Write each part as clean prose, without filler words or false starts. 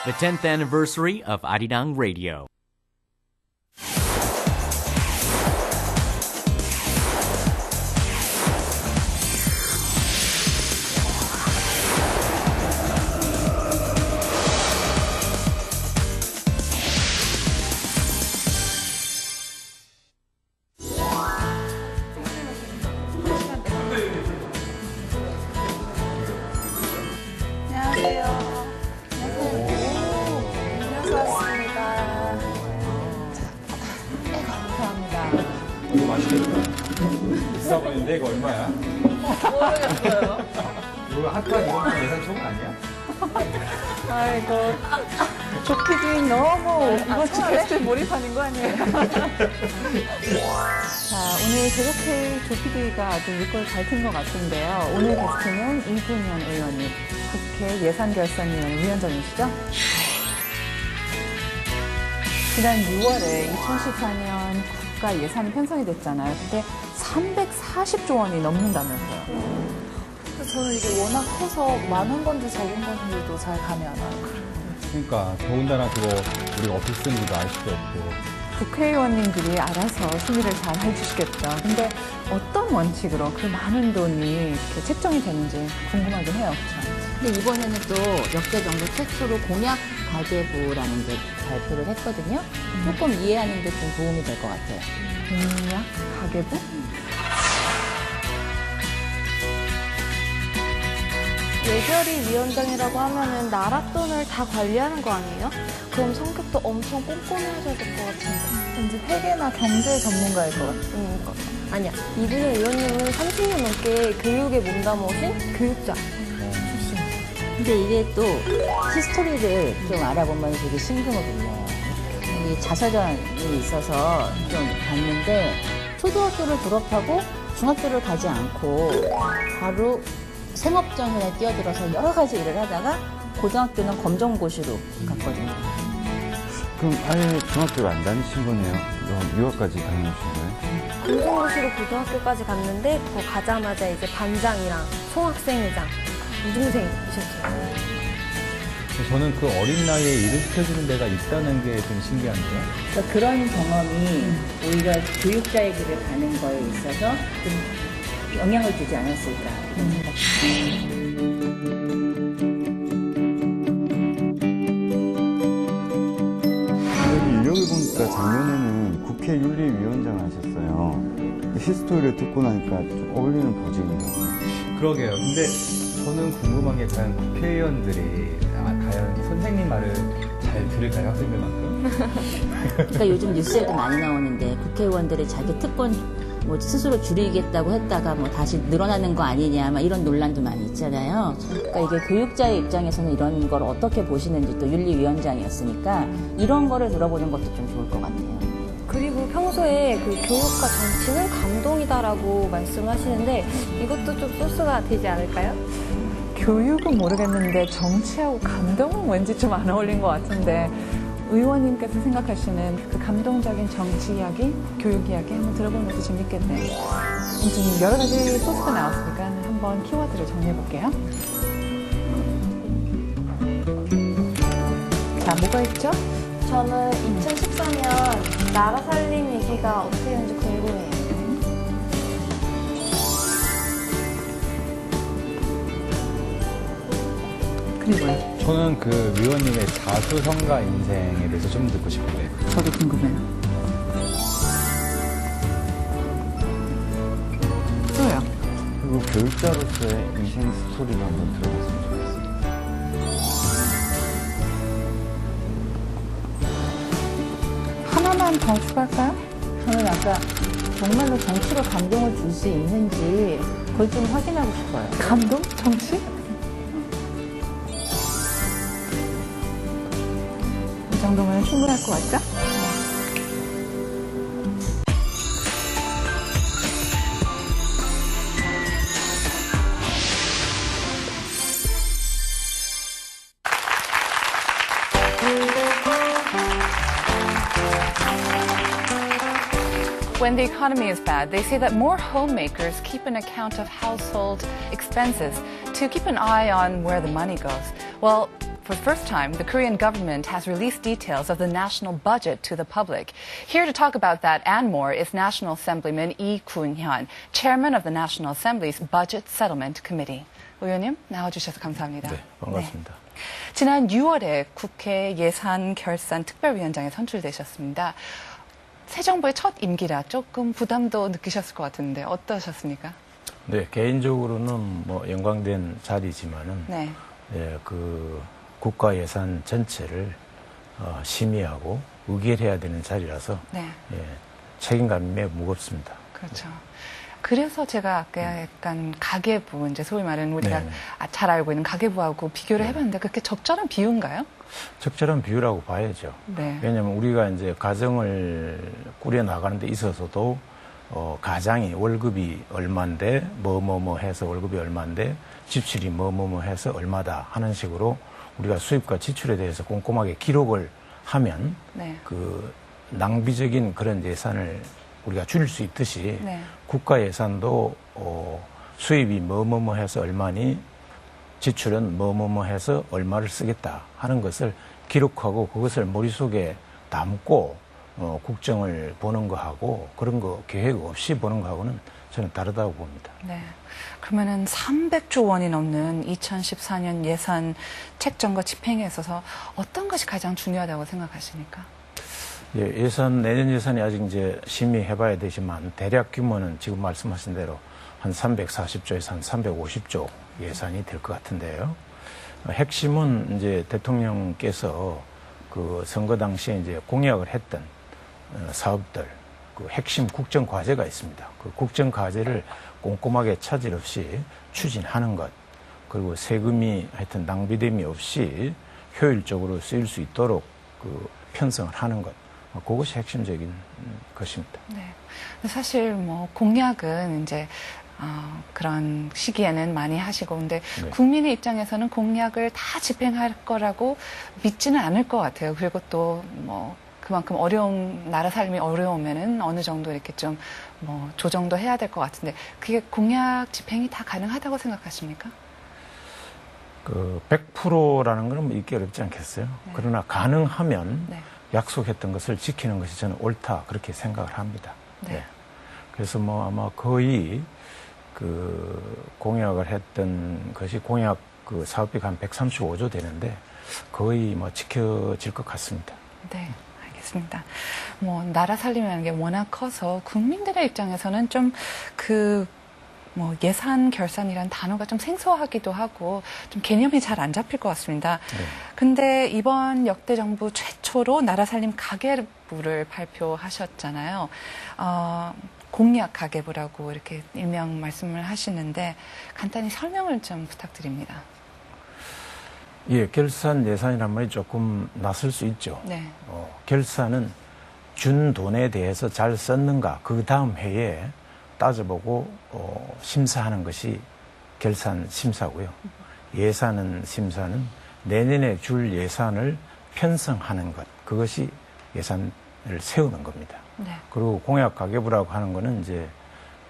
the 10th anniversary of Arirang Radio. 이거 맛있겠다. 비싸 보이는데 이거 얼마야? 모르겠어요. 이거 한판 이거면 예산 초과 아니야? 아이고, 조피디 너무 이번 주 게스트에 몰입하는 거 아니에요? 자, 오늘 대덕회 조피디가 아주 물꼬를 잘 튼 것 같은데요. 오늘 게스트는 이준현 의원님, 국회 예산결산위원회 위원장이시죠? 지난 6월에 2014년 국가 예산이 편성이 됐잖아요. 근데 340조 원이 넘는다면서요. 저는 이게 워낙 커서 많은 건지 적은 건지도 잘 감이 안 와요. 그러니까 더군다나 그거 우리가 어떻게 쓰는지도 알 수도 없고. 국회의원님들이 알아서 심의를 잘 해주시겠죠. 근데 어떤 원칙으로 그 많은 돈이 이렇게 책정이 되는지 궁금하긴 해요. 그렇죠? 근데 이번에는 또 역대 정부 최초로 공약 가계부라는 게 발표를 했거든요. 조금 이해하는 데 좀 도움이 될 것 같아요. 공약 가계부? 예결위 위원장이라고 하면은 나라 돈을 다 관리하는 거 아니에요? 그럼 성격도 엄청 꼼꼼해져야 될 것 같은데. 왠지 회계나 경제 전문가일 것 같아요. 아니야. 이준현 의원님은 30년 넘게 교육에 몸담으신 교육자. 근데 이게 또 히스토리를 좀 알아보면 되게 심금을 이 자서전이 있어서 좀 봤는데 초등학교를 졸업하고 중학교를 가지 않고 바로 생업전선에 뛰어들어서 여러 가지 일을 하다가 고등학교는 검정고시로 갔거든요. 그럼 아예 중학교를 안 다니신 거네요? 유학까지 다녀오신 거예요? 검정고시로 고등학교까지 갔는데 거 가자마자 이제 반장이랑 총학생회장, 우등생이셨죠. 저는 그 어린 나이에 일을 시켜주는 데가 있다는 게 좀 신기한데요. 그러니까 그런 경험이 오히려 교육자의 길을 가는 거에 있어서 좀 영향을 주지 않았을까 그런 생각. 여기 이력을 보니까 작년에는 국회 윤리위원장을 하셨어요. 히스토리를 듣고 나니까 좀 어울리는 보직이에요. 그러게요. 근데 저는 궁금한 게 과연 국회의원들이 과연 선생님 말을 잘 들을까요, 학생들만큼? 그러니까 요즘 뉴스에도 많이 나오는데 국회의원들이 자기 특권 뭐 스스로 줄이겠다고 했다가 뭐 다시 늘어나는 거 아니냐 막 이런 논란도 많이 있잖아요. 그러니까 이게 교육자의 입장에서는 이런 걸 어떻게 보시는지 또 윤리위원장이었으니까 이런 거를 들어보는 것도 좀 좋을 것 같아요. 그리고 평소에 그 교육과 정치는 감동이다라고 말씀하시는데 이것도 좀 소스가 되지 않을까요? 교육은 모르겠는데 정치하고 감동은 왠지 좀 안 어울린 것 같은데 의원님께서 생각하시는 그 감동적인 정치 이야기, 교육 이야기 한번 들어보는 것도 재밌겠네요. 지금 여러 가지 소스가 나왔으니까 한번 키워드를 정리해볼게요. 자, 뭐가 있죠? 저는 2014년 나라 살림 얘기가 어떻게 되는지 궁금해요. 그리고요. 저는 그 위원님의 자수성가 인생에 대해서 좀 듣고 싶은데. 저도 궁금해요. 또요. 그리고 교육자로서의 인생 스토리를 한번 들어봤으면 좋겠어요. 하나만 더 추가할까요? 저는 아까 정말로 정치로 감동을 줄 수 있는지 그걸 좀 확인하고 싶어요. 감동? 정치? 이 정도면 충분할 것 같죠? When the economy is bad, they say that more homemakers keep an account of household expenses to keep an eye on where the money goes. Well, For the first time, the Korean government has released details of the national budget to the public. Here to talk about that and more is National Assemblyman Lee Kun-hyun, chairman of the National Assembly's Budget Settlement Committee. 의원님, 나와주셔서 감사합니다. 네, 반갑습니다. 네. 지난 6월에 국회 예산결산특별위원장에 선출되셨습니다. 새 정부의 첫 임기라 조금 부담도 느끼셨을 것 같은데 어떠셨습니까? 네, 개인적으로는 뭐 영광된 자리지만은 네. 예, 그 국가 예산 전체를 심의하고 의결해야 되는 자리라서 네. 예, 책임감이 매우 무겁습니다. 그렇죠. 그래서 제가 아까 약간 가계부, 이제 소위 말하는 우리가 네. 잘 알고 있는 가계부하고 비교를 해봤는데 그렇게 적절한 비유인가요? 적절한 비유라고 봐야죠. 네. 왜냐하면 우리가 이제 가정을 꾸려 나가는 데 있어서도 가장이 월급이 얼마인데 뭐뭐뭐 해서 월급이 얼마인데 지출이 뭐뭐뭐 해서 얼마다 하는 식으로 우리가 수입과 지출에 대해서 꼼꼼하게 기록을 하면 네. 그 낭비적인 그런 예산을 우리가 줄일 수 있듯이 네. 국가 예산도 수입이 뭐뭐뭐 해서 얼마니 지출은 뭐뭐뭐 해서 얼마를 쓰겠다 하는 것을 기록하고 그것을 머릿속에 담고 국정을 보는 거하고 그런 거 계획 없이 보는 거하고는 저는 다르다고 봅니다. 네. 그러면은 300조 원이 넘는 2014년 예산 책정과 집행에 있어서 어떤 것이 가장 중요하다고 생각하십니까? 예, 예산, 내년 예산이 아직 이제 심의해봐야 되지만 대략 규모는 지금 말씀하신 대로 한 340조에서 한 350조 예산이 될 것 같은데요. 핵심은 이제 대통령께서 그 선거 당시에 이제 공약을 했던 사업들, 그 핵심 국정 과제가 있습니다. 그 국정 과제를 꼼꼼하게 차질 없이 추진하는 것, 그리고 세금이 하여튼 낭비됨이 없이 효율적으로 쓰일 수 있도록 그 편성을 하는 것, 그것이 핵심적인 것입니다. 네. 사실 뭐 공약은 이제 그런 시기에는 많이 하시고, 근데 네. 국민의 입장에서는 공약을 다 집행할 거라고 믿지는 않을 것 같아요. 그리고 또 뭐 그만큼 나라 삶이 어려우면은 어느 정도 이렇게 좀 뭐 조정도 해야 될 것 같은데 그게 공약 집행이 다 가능하다고 생각하십니까? 그 100%라는 건 있기 어렵지 않겠어요? 네. 그러나 가능하면 네. 약속했던 것을 지키는 것이 저는 옳다 그렇게 생각을 합니다. 네. 네. 그래서 뭐 아마 거의 그 공약을 했던 것이 공약 그 사업비가 한 135조 되는데 거의 뭐 지켜질 것 같습니다. 네, 알겠습니다. 뭐 나라 살림이라는 게 워낙 커서 국민들의 입장에서는 좀 뭐 예산 결산이라는 단어가 좀 생소하기도 하고 좀 개념이 잘 안 잡힐 것 같습니다. 네. 근데 이번 역대 정부 최초로 나라 살림 가계부를 발표하셨잖아요. 공약 가계부라고 이렇게 일명 말씀을 하시는데 간단히 설명을 좀 부탁드립니다. 예, 결산 예산이란 말이 조금 낯설 수 있죠. 네. 결산은 준 돈에 대해서 잘 썼는가 그 다음 해에 따져보고 심사하는 것이 결산 심사고요. 예산 심사는 내년에 줄 예산을 편성하는 것, 그것이 예산을 세우는 겁니다. 네. 그리고 공약 가계부라고 하는 거는 이제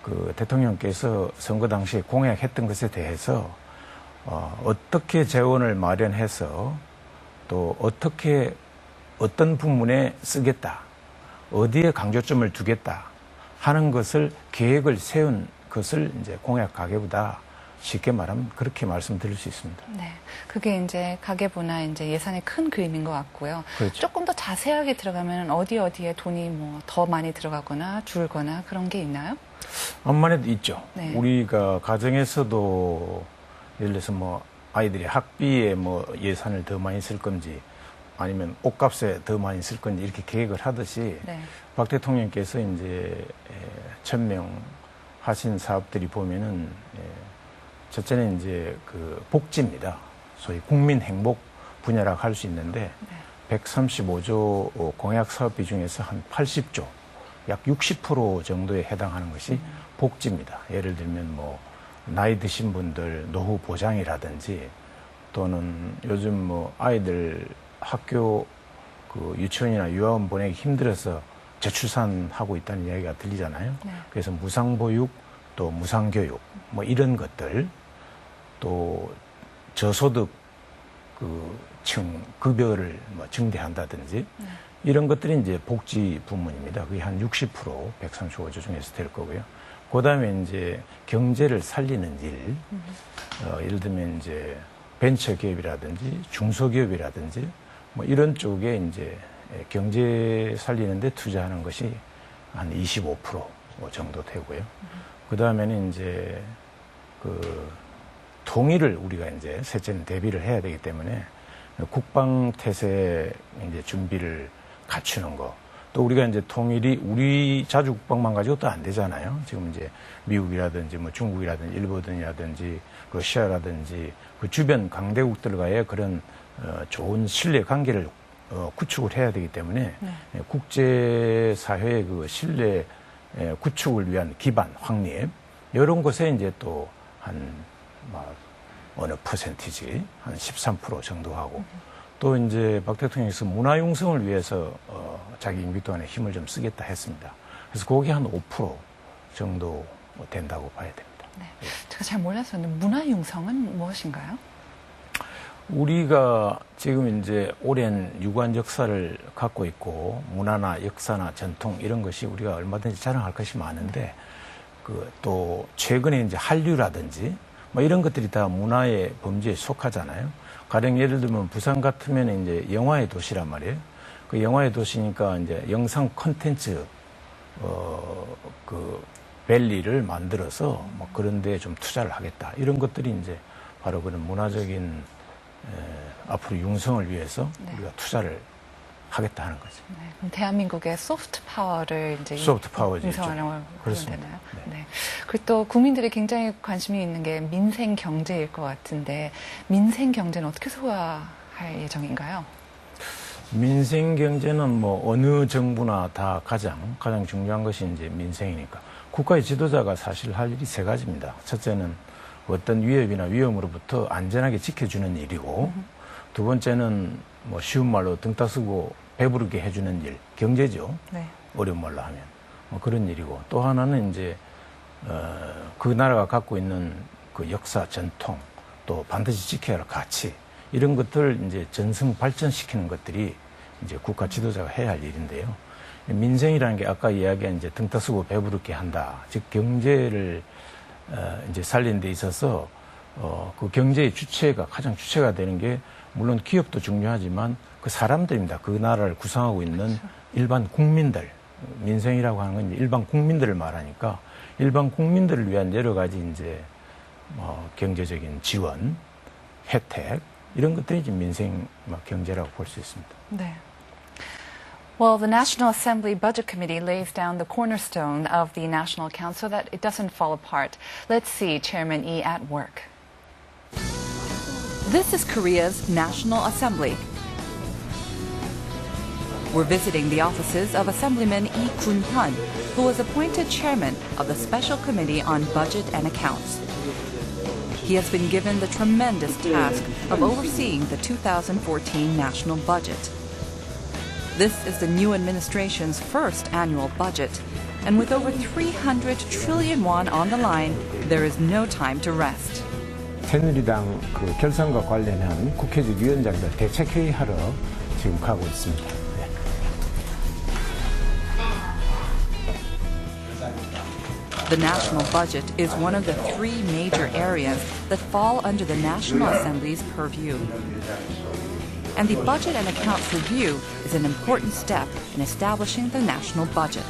그 대통령께서 선거 당시에 공약했던 것에 대해서 어떻게 재원을 마련해서 또 어떻게 어떤 부문에 쓰겠다, 어디에 강조점을 두겠다 하는 것을 계획을 세운 것을 이제 공약 가계부다. 쉽게 말하면 그렇게 말씀드릴 수 있습니다. 네. 그게 이제 가계부나 이제 예산의 큰 그림인 것 같고요. 그렇죠. 조금 더 자세하게 들어가면 어디에 돈이 뭐 더 많이 들어가거나 줄거나 그런 게 있나요? 암만해도 있죠. 네. 우리가 가정에서도 예를 들어서 뭐 아이들이 학비에 뭐 예산을 더 많이 쓸 건지 아니면 옷값에 더 많이 쓸 건지 이렇게 계획을 하듯이 네. 박 대통령께서 이제 1000명 하신 사업들이 보면은 첫째는 이제 그 복지입니다. 소위 국민 행복 분야라고 할 수 있는데 135조 공약 사업비 중에서 한 80조, 약 60% 정도에 해당하는 것이 복지입니다. 예를 들면 뭐 나이 드신 분들 노후 보장이라든지 또는 요즘 뭐 아이들 학교 그 유치원이나 유아원 보내기 힘들어서 저출산하고 있다는 이야기가 들리잖아요. 네. 그래서 무상보육 또 무상교육 뭐 이런 것들 또 저소득 그 급여를 뭐 증대한다든지 이런 것들이 이제 복지 부문입니다. 그게 한 60% 135조 중에서 될 거고요. 그 다음에 이제 경제를 살리는 일, 예를 들면 이제 벤처 기업이라든지 중소기업이라든지 뭐 이런 쪽에 이제 경제 살리는데 투자하는 것이 한 25% 정도 되고요. 그 다음에는 이제 그 통일을 우리가 이제 셋째는 대비를 해야 되기 때문에 국방 태세 이제 준비를 갖추는 거. 또 우리가 이제 통일이 우리 자주 국방만 가지고 또 안 되잖아요. 지금 이제 미국이라든지 뭐 중국이라든지 일본이라든지 러시아라든지 그 주변 강대국들과의 그런 좋은 신뢰 관계를 구축을 해야 되기 때문에 국제 사회의 그 신뢰 구축을 위한 기반 확립 이런 것에 이제 또 한 어느 퍼센티지 한 13% 정도 하고 또 이제 박 대통령께서 문화 융성을 위해서 자기 임기 동안에 힘을 좀 쓰겠다 했습니다. 그래서 그게 한 5% 정도 된다고 봐야 됩니다. 네. 제가 잘 몰랐었는데 문화 융성은 무엇인가요? 우리가 지금 이제 오랜 유관 역사를 갖고 있고 문화나 역사나 전통 이런 것이 우리가 얼마든지 자랑할 것이 많은데 그 또 최근에 이제 한류라든지 뭐 이런 것들이 다 문화의 범주에 속하잖아요. 가령 예를 들면 부산 같으면 이제 영화의 도시란 말이에요. 그 영화의 도시니까 이제 영상 콘텐츠 그 밸리를 만들어서 뭐 그런 데에 좀 투자를 하겠다. 이런 것들이 이제 바로 그런 문화적인 앞으로 융성을 위해서 우리가 투자를 하겠다 하는 거죠. 네, 그럼 대한민국의 소프트 파워를 이제 소프트 파워죠. 융성하려고 그렇습니다. 되나요? 네. 그리고 또 국민들이 굉장히 관심이 있는 게 민생 경제일 것 같은데 민생 경제는 어떻게 소화할 예정인가요? 민생 경제는 뭐 어느 정부나 다 가장 중요한 것이 이제 민생이니까 국가의 지도자가 사실 할 일이 세 가지입니다. 첫째는 어떤 위협이나 위험으로부터 안전하게 지켜주는 일이고 두 번째는 뭐 쉬운 말로 등 따쓰고 배부르게 해주는 일, 경제죠. 네. 어려운 말로 하면 뭐 그런 일이고 또 하나는 이제 그 나라가 갖고 있는 그 역사, 전통 또 반드시 지켜야 할 가치 이런 것들을 이제 전승 발전시키는 것들이 이제 국가 지도자가 해야 할 일인데요. 민생이라는 게 아까 이야기한 이제 등 따쓰고 배부르게 한다. 즉 경제를 이제 살리는 데 있어서 그 경제의 가장 주체가 되는 게 물론 기업도 중요하지만 그 사람들입니다. 그 나라를 구성하고 있는 일반 국민들, 민생이라고 하는 건 일반 국민들을 말하니까 일반 국민들을 위한 여러 가지 이제 경제적인 지원, 혜택 이런 것들이 이제 민생 경제라고 볼 수 있습니다. 네. Well, the National Assembly Budget Committee lays down the cornerstone of the National Account so that it doesn't fall apart. Let's see Chairman Lee at work. This is Korea's National Assembly. We're visiting the offices of Assemblyman Lee Kun-hyun, who was appointed chairman of the Special Committee on Budget and Accounts. He has been given the tremendous task of overseeing the 2014 national budget. This is the new administration's first annual budget, and with over 300 trillion won on the line, there is no time to rest. 새누리당 그 결산과 관련한 국회직 위원장들 대책회의하러 지금 가고 있습니다. The national budget is one of the three major areas that fall under the National Assembly's purview. And the Budget and Accounts Review is an important step in establishing the national budget.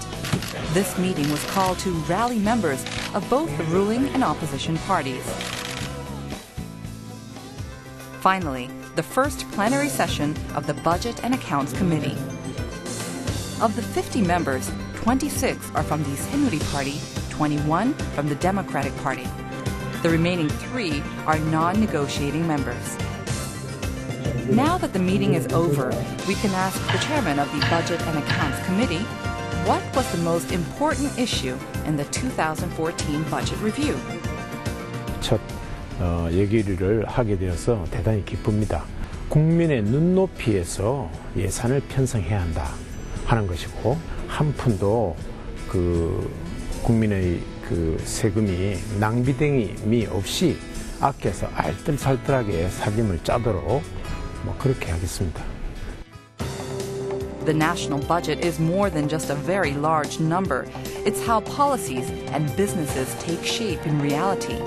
This meeting was called to rally members of both the ruling and opposition parties. Finally, the first plenary session of the Budget and Accounts Committee. Of the 50 members, 26 are from the Saenuri Party, 21 from the Democratic Party. The remaining 3 are non-negotiating members. Now that the meeting is over, we can ask the chairman of the Budget and Accounts Committee, what was the most important issue in the 2014 budget review? 첫 얘기를 하게 되어서 대단히 기쁩니다. 국민의 눈높이에서 예산을 편성해야 한다 하는 것이고 한 푼도 그 국민의 그 세금이 낭비됨이 없이 아껴서 알뜰살뜰하게 살림을 짜도록 뭐 그렇게 하겠습니다. The national budget is more than just a very large number. It's how policies and businesses take shape in reality.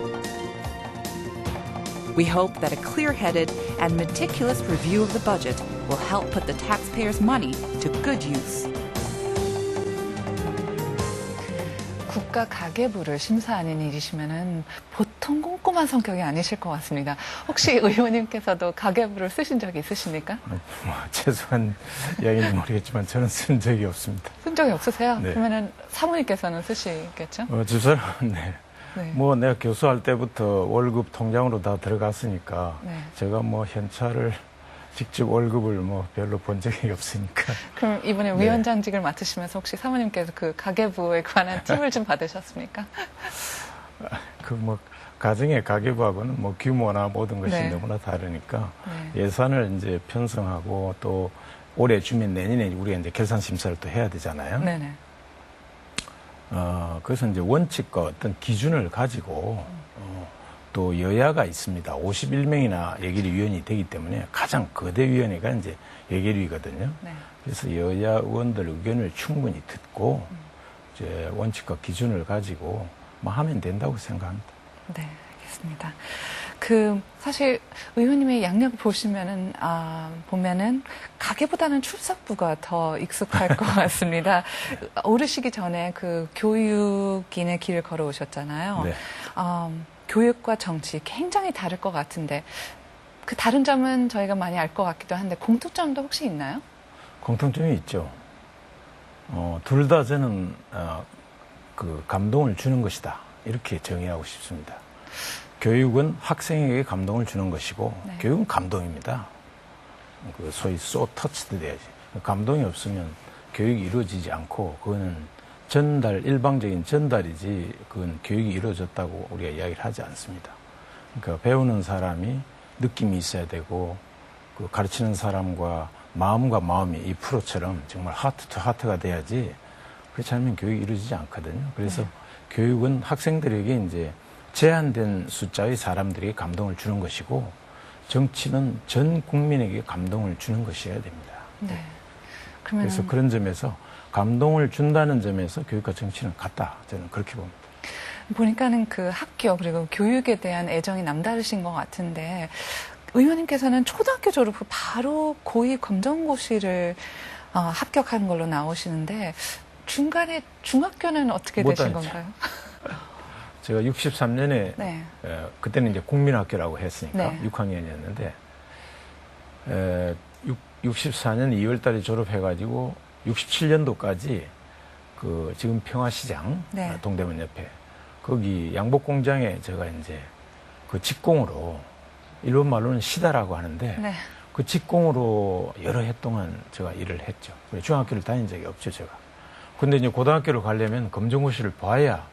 We hope that a clear-headed and meticulous review of the budget will help put the taxpayers' money to good use. 국가 가계부를 심사하는 일이시면은 보통 꼼꼼한 성격이 아니실 것 같습니다. 혹시 의원님께서도 가계부를 쓰신 적이 있으십니까? 최소한 이야기인지 모르겠지만 저는 쓴 적이 없습니다. 쓴 적이 없으세요? 네. 그러면은 사모님께서는 쓰시겠죠? 집사람은 네. 네. 뭐 내가 교수할 때부터 월급 통장으로 다 들어갔으니까 네. 제가 뭐 현찰을 직접 월급을 뭐 별로 본 적이 없으니까. 그럼 이번에 위원장직을 맡으시면서 혹시 사모님께서 그 가계부에 관한 팁을 좀 받으셨습니까? 그 뭐 가정의 가계부하고는 뭐 규모나 모든 것이 네. 너무나 다르니까 네. 예산을 이제 편성하고 또 올해 주면 내년에 우리가 이제 결산 심사를 또 해야 되잖아요. 네네. 그래서 이제 원칙과 어떤 기준을 가지고 또 여야가 있습니다. 51명이나 예결위원이 되기 때문에 가장 거대 위원회가 이제 예결위거든요. 네. 그래서 여야 의원들 의견을 충분히 듣고 이제 원칙과 기준을 가지고 뭐 하면 된다고 생각합니다. 네, 알겠습니다. 사실 의원님의 양력을 보면은 가계보다는 출석부가 더 익숙할 것 같습니다. 오르시기 전에 그 교육인의 길을 걸어오셨잖아요. 네. 교육과 정치 굉장히 다를 것 같은데 그 다른 점은 저희가 많이 알 것 같기도 한데 공통점도 혹시 있나요? 공통점이 있죠. 둘 다 저는 그 감동을 주는 것이다. 이렇게 정의하고 싶습니다. 교육은 학생에게 감동을 주는 것이고 네. 교육은 감동입니다. 그 소위 so touched 돼야지. 감동이 없으면 교육이 이루어지지 않고 그거는 일방적인 전달이지 그건 교육이 이루어졌다고 우리가 이야기를 하지 않습니다. 그러니까 배우는 사람이 느낌이 있어야 되고 그 가르치는 사람과 마음과 마음이 이 프로처럼 정말 하트 투 하트가 돼야지 그렇지 않으면 교육이 이루어지지 않거든요. 그래서 교육은 학생들에게 이제 제한된 숫자의 사람들에게 감동을 주는 것이고 정치는 전 국민에게 감동을 주는 것이어야 됩니다. 네. 그래서 그런 점에서 감동을 준다는 점에서 교육과 정치는 같다. 저는 그렇게 봅니다. 보니까는 그 학교 그리고 교육에 대한 애정이 남다르신 것 같은데 의원님께서는 초등학교 졸업 후 바로 고2 검정고시를 합격한 걸로 나오시는데 중간에 중학교는 어떻게 되신 건가요? 제가 63년에 네. 그때는 이제 국민학교라고 했으니까 네. 6학년이었는데 64년 2월달에 졸업해가지고 67년도까지 그 지금 평화시장 네. 동대문 옆에 거기 양복공장에 제가 이제 그 직공으로 일본 말로는 시다라고 하는데 네. 그 직공으로 여러 해 동안 제가 일을 했죠. 중학교를 다닌 적이 없죠, 제가. 근데 이제 고등학교를 가려면 검정고시를 봐야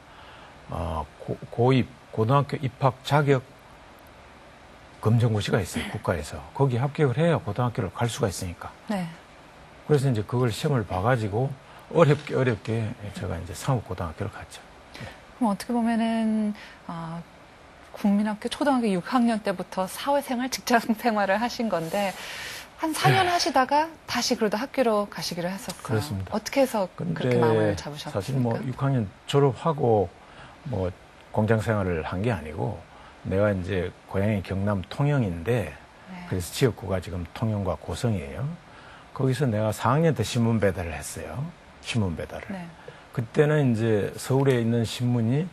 고2 고등학교 입학 자격 검정고시가 있어요, 국가에서. 거기 합격을 해야 고등학교를 갈 수가 있으니까. 네. 그래서 이제 그걸 시험을 봐가지고 어렵게 제가 이제 상업고등학교를 갔죠. 그럼 어떻게 보면은 국민학교 초등학교 6학년 때부터 사회생활, 직장생활을 하신 건데 한 4년 하시다가 다시 그래도 학교로 가시기로 했었고요. 그렇습니다. 어떻게 해서 그렇게 마음을 잡으셨습니까? 사실 뭐 6학년 졸업하고 뭐 공장 생활을 한 게 아니고 내가 이제 고향이 경남 통영인데 네. 그래서 지역구가 지금 통영과 고성이에요. 거기서 내가 4학년 때 신문 배달을 했어요. 신문 배달을. 네. 그때는 이제 서울에 있는 신문이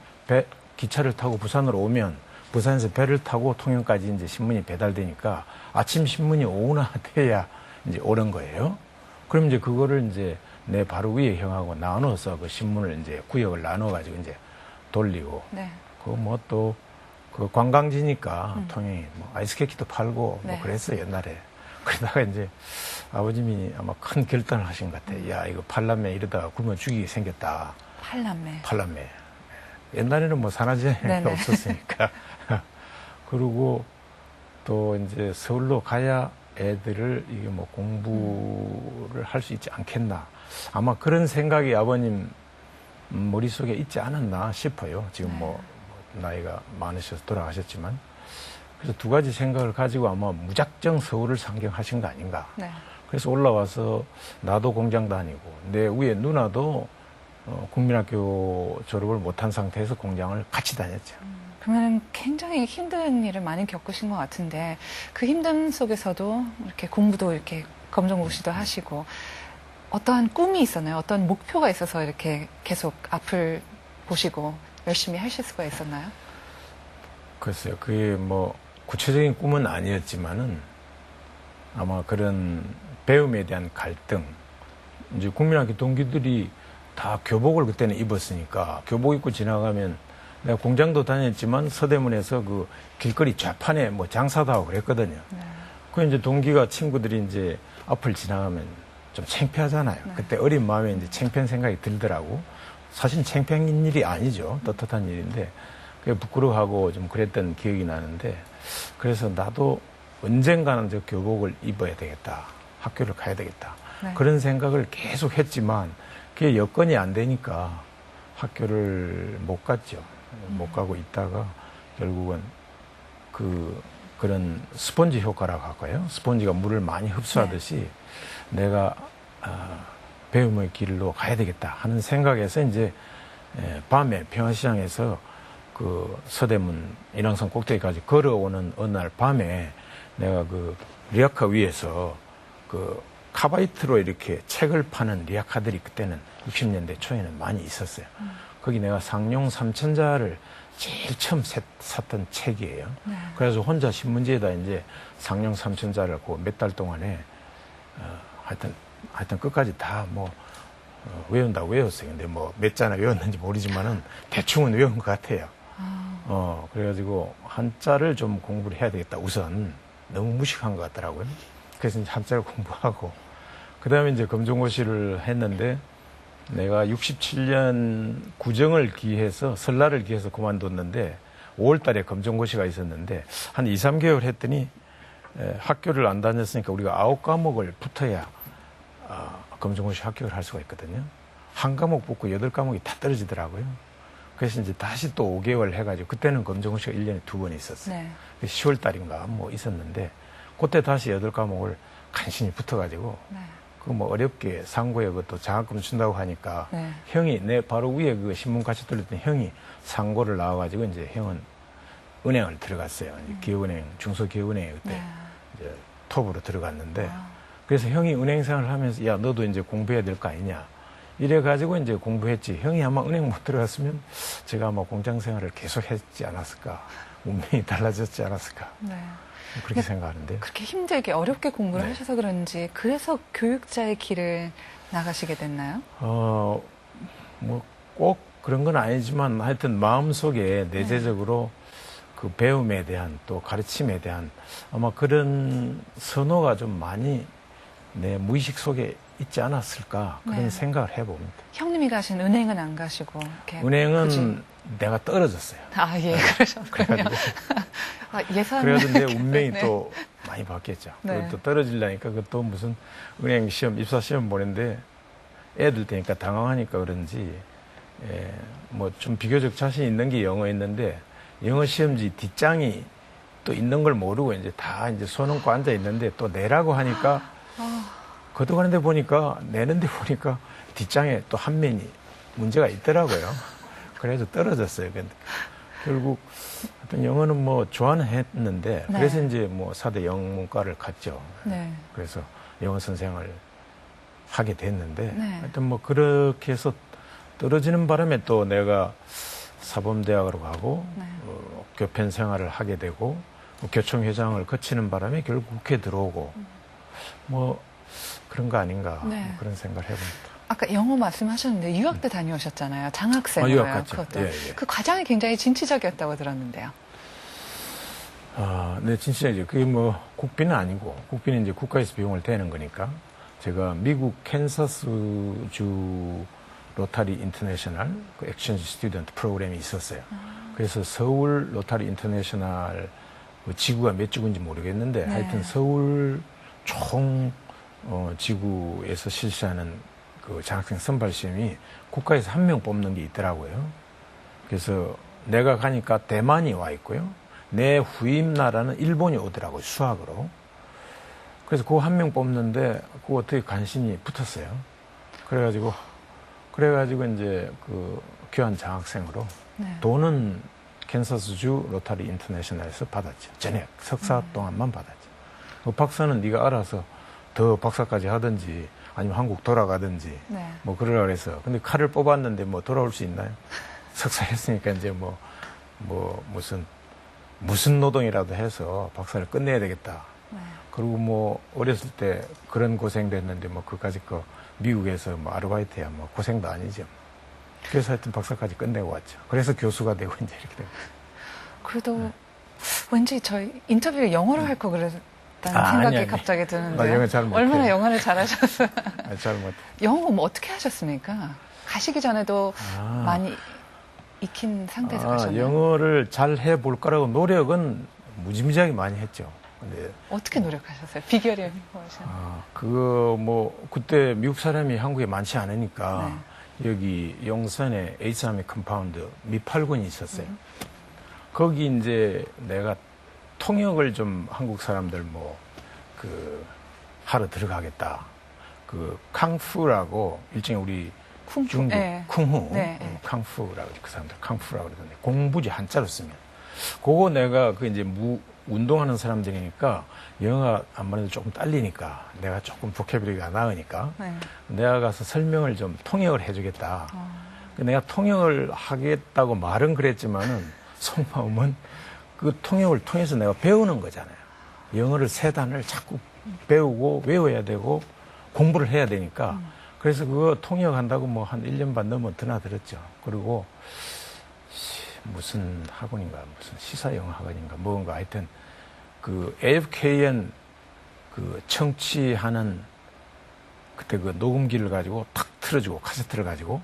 기차를 타고 부산으로 오면 부산에서 배를 타고 통영까지 이제 신문이 배달되니까 아침 신문이 오후나 돼야 이제 오는 거예요. 그럼 이제 그거를 이제 내 바로 위에 형하고 나눠서 그 신문을 이제 구역을 나눠가지고 이제 돌리고. 네. 그 뭐 또 그 관광지니까 통영이 뭐 아이스케이크도 팔고 네. 뭐 그랬어요, 옛날에. 그러다가 이제 아버님이 아마 큰 결단을 하신 것 같아요. 야, 이거 팔남매 이러다가 굶어 죽이게 생겼다. 팔남매. 옛날에는 뭐 산화제가 없었으니까. 그리고 또 이제 서울로 가야 애들을 이게 뭐 공부를 할 수 있지 않겠나. 아마 그런 생각이 아버님 머릿속에 있지 않았나 싶어요. 지금 뭐 나이가 많으셔서 돌아가셨지만. 그래서 두 가지 생각을 가지고 아마 무작정 서울을 상경하신 거 아닌가. 네. 그래서 올라와서 나도 공장 다니고 내 위에 누나도 국민학교 졸업을 못한 상태에서 공장을 같이 다녔죠. 그러면 굉장히 힘든 일을 많이 겪으신 것 같은데 그 힘든 속에서도 이렇게 공부도 이렇게 검정고시도 하시고 어떠한 꿈이 있었나요? 어떤 목표가 있어서 이렇게 계속 앞을 보시고 열심히 하실 수가 있었나요? 글쎄요. 그게 뭐 구체적인 꿈은 아니었지만은 아마 그런 배움에 대한 갈등, 이제 국민학교 동기들이 다 교복을 그때는 입었으니까 교복 입고 지나가면 내가 공장도 다녔지만 서대문에서 그 길거리 좌판에 뭐 장사도 하고 그랬거든요. 네. 그 이제 동기가 친구들이 이제 앞을 지나가면 좀 창피하잖아요. 네. 그때 어린 마음에 이제 창피한 생각이 들더라고. 사실 창피한 일이 아니죠. 떳떳한 일인데 그게 부끄러워하고 좀 그랬던 기억이 나는데 그래서 나도 언젠가는 저 교복을 입어야 되겠다. 학교를 가야 되겠다. 네. 그런 생각을 계속 했지만 그게 여건이 안 되니까 학교를 못 갔죠. 못 가고 있다가 결국은 그런 스펀지 효과라고 할까요? 스펀지가 물을 많이 흡수하듯이 내가 배움의 길로 가야 되겠다 하는 생각에서 이제 밤에 평화시장에서 그 서대문 인왕산 꼭대기까지 걸어오는 어느 날 밤에 내가 그 리아카 위에서 그 카바이트로 이렇게 책을 파는 리아카들이 그때는 60년대 초에는 많이 있었어요. 거기 내가 상용 3천자를 제일 처음 샀던 책이에요. 네. 그래서 혼자 신문지에다 이제 상용 3천자를 그 몇 달 동안에 하여튼 끝까지 다 뭐 외운다고 외웠어요. 근데 뭐 몇 자나 외웠는지 모르지만은 대충은 외운 것 같아요. 그래가지고 한자를 좀 공부를 해야 되겠다. 우선 너무 무식한 것 같더라고요. 그래서 이제 한자를 공부하고 그 다음에 이제 검정고시를 했는데 내가 67년 구정을 기해서 설날을 기해서 그만뒀는데 5월 달에 검정고시가 있었는데 한 2, 3개월 했더니 학교를 안 다녔으니까 우리가 9과목을 붙어야 검정고시 합격을 할 수가 있거든요. 한 과목 붙고 8과목이 다 떨어지더라고요. 그래서 이제 다시 또 5개월 해가지고 그때는 검정고시가 1년에 2번 있었어요. 네. 10월 달인가 뭐 있었는데 그때 다시 8과목을 간신히 붙어가지고 네. 그 뭐 어렵게 상고에 그것도 장학금 준다고 하니까 네. 형이 내 바로 위에 그 신문 같이 돌렸던 형이 상고를 나와가지고 이제 형은 은행을 들어갔어요. 기업은행, 중소기업은행에 그때 네. 이제 톱으로 들어갔는데 그래서 형이 은행 생활을 하면서 야 너도 이제 공부해야 될 거 아니냐 이래가지고 이제 공부했지. 형이 아마 은행 못 들어갔으면 제가 아마 공장 생활을 계속 했지 않았을까. 운명이 달라졌지 않았을까. 네. 그렇게 생각하는데. 그렇게 힘들게 어렵게 공부를 네. 하셔서 그런지 그래서 교육자의 길을 나가시게 됐나요? 뭐 꼭 그런 건 아니지만 하여튼 마음속에 내재적으로 그 배움에 대한 또 가르침에 대한 아마 그런 선호가 좀 많이 내 무의식 속에 있지 않았을까 그런 네. 생각을 해봅니다. 형님이 가신 은행은 안 가시고 이렇게 은행은 굳이. 내가 떨어졌어요. 아, 예, 그러셨군요. 예산. 그래도 내 운명이 네. 또 많이 바뀌었죠. 네. 또 떨어지려니까 그것도 무슨 은행 시험, 입사 시험 보는데 애들 되니까 당황하니까 그런지 뭐 좀 비교적 자신 있는 게 영어였는데 영어 시험지 뒷장이 또 있는 걸 모르고 이제 다 이제 손 얹고 앉아 있는데 또 내라고 하니까 걷어가는데 보니까 내는데 보니까 뒷장에 또 한 면이 문제가 있더라고요. 그래서 떨어졌어요. 근데 결국 하여튼 영어는 뭐 좋아는 했는데 네. 그래서 이제 뭐 4대 영문과를 갔죠. 네. 그래서 영어 선생을 하게 됐는데 네. 하여튼 뭐 그렇게 해서 떨어지는 바람에 또 내가 사범대학으로 가고 네. 교편 생활을 하게 되고 교총회장을 거치는 바람에 결국 국회에 들어오고 뭐 그런 거 아닌가 네. 뭐 그런 생각을 해봅니다. 아까 영어 말씀하셨는데 유학 때 다녀오셨잖아요. 장학생으로요. 유학 갔죠. 그것도. 예, 예. 그 과정이 굉장히 진취적이었다고 들었는데요. 네, 진짜 이제 그게 뭐 국비는 아니고 국비는 이제 국가에서 비용을 대는 거니까 제가 미국 캔사스주 로타리 인터내셔널 그 액션지 스튜던트 프로그램이 있었어요. 그래서 서울 로타리 인터내셔널 지구가 몇 지구인지 모르겠는데 네. 하여튼 서울 총 지구에서 실시하는 그 장학생 선발 시험이 국가에서 한 명 뽑는 게 있더라고요. 그래서 내가 가니까 대만이 와 있고요. 내 후임 나라는 일본이 오더라고요, 수학으로. 그래서 그거 한 명 뽑는데 그거 어떻게 관심이 붙었어요. 그래가지고 이제 그 교환 장학생으로 네. 돈은 캔사스주 로타리 인터내셔널에서 받았죠. 전액 석사 동안만 받았죠. 그 박사는 네가 알아서 더 박사까지 하든지 아니면 한국 돌아가든지 네. 뭐 그러라 그래서. 근데 칼을 뽑았는데 뭐 돌아올 수 있나요? 석사 했으니까 이제 뭐 무슨 노동이라도 해서 박사를 끝내야 되겠다. 네. 그리고 뭐 어렸을 때 그런 고생도 했는데 뭐 그까짓 거 미국에서 뭐 아르바이트야 뭐 고생도 아니죠. 그래서 하여튼 박사까지 끝내고 왔죠. 그래서 교수가 되고 이제 이렇게 되고. 그래도 왠지 저희 인터뷰를 영어로 할 거 그랬다는 생각이 아니. 갑자기 드는데요. 나 영어 잘 못해요. 얼마나 영어를 잘하셨어요? 잘 못해. 영어 뭐 어떻게 하셨습니까? 가시기 전에도 많이 익힌 상태에서 가셨나요? 영어를 잘 해볼 거라고 노력은 무지무지하게 많이 했죠. 근데 어떻게 노력하셨어요? 비결이 뭐죠? 그때 미국 사람이 한국에 많지 않으니까 여기 용산에 H3 컴파운드 미8군이 있었어요. 거기 이제 내가 통역을 좀 한국 사람들 하러 들어가겠다. 캉푸라고 일종의 우리 중국 쿵후 캉푸라고 그 사람들 캉푸라고 그러던데 공부지 한자로 쓰면 그거 내가 이제 운동하는 사람들이니까 영어가 아무래도 조금 딸리니까 내가 조금 보캐블리가 나으니까 내가 가서 설명을 좀 통역을 해주겠다. 내가 통역을 하겠다고 말은 그랬지만은 속마음은 그 통역을 통해서 내가 배우는 거잖아요. 영어를 3단을 자꾸 배우고 외워야 되고 공부를 해야 되니까 그래서 그거 통역한다고 뭐 한 1년 반 넘어 드나들었죠. 그리고 무슨 학원인가 무슨 시사영어 학원인가 뭔가 하여튼 그 AFKN 그 청취하는 그때 그 녹음기를 가지고 탁 틀어주고 카세트를 가지고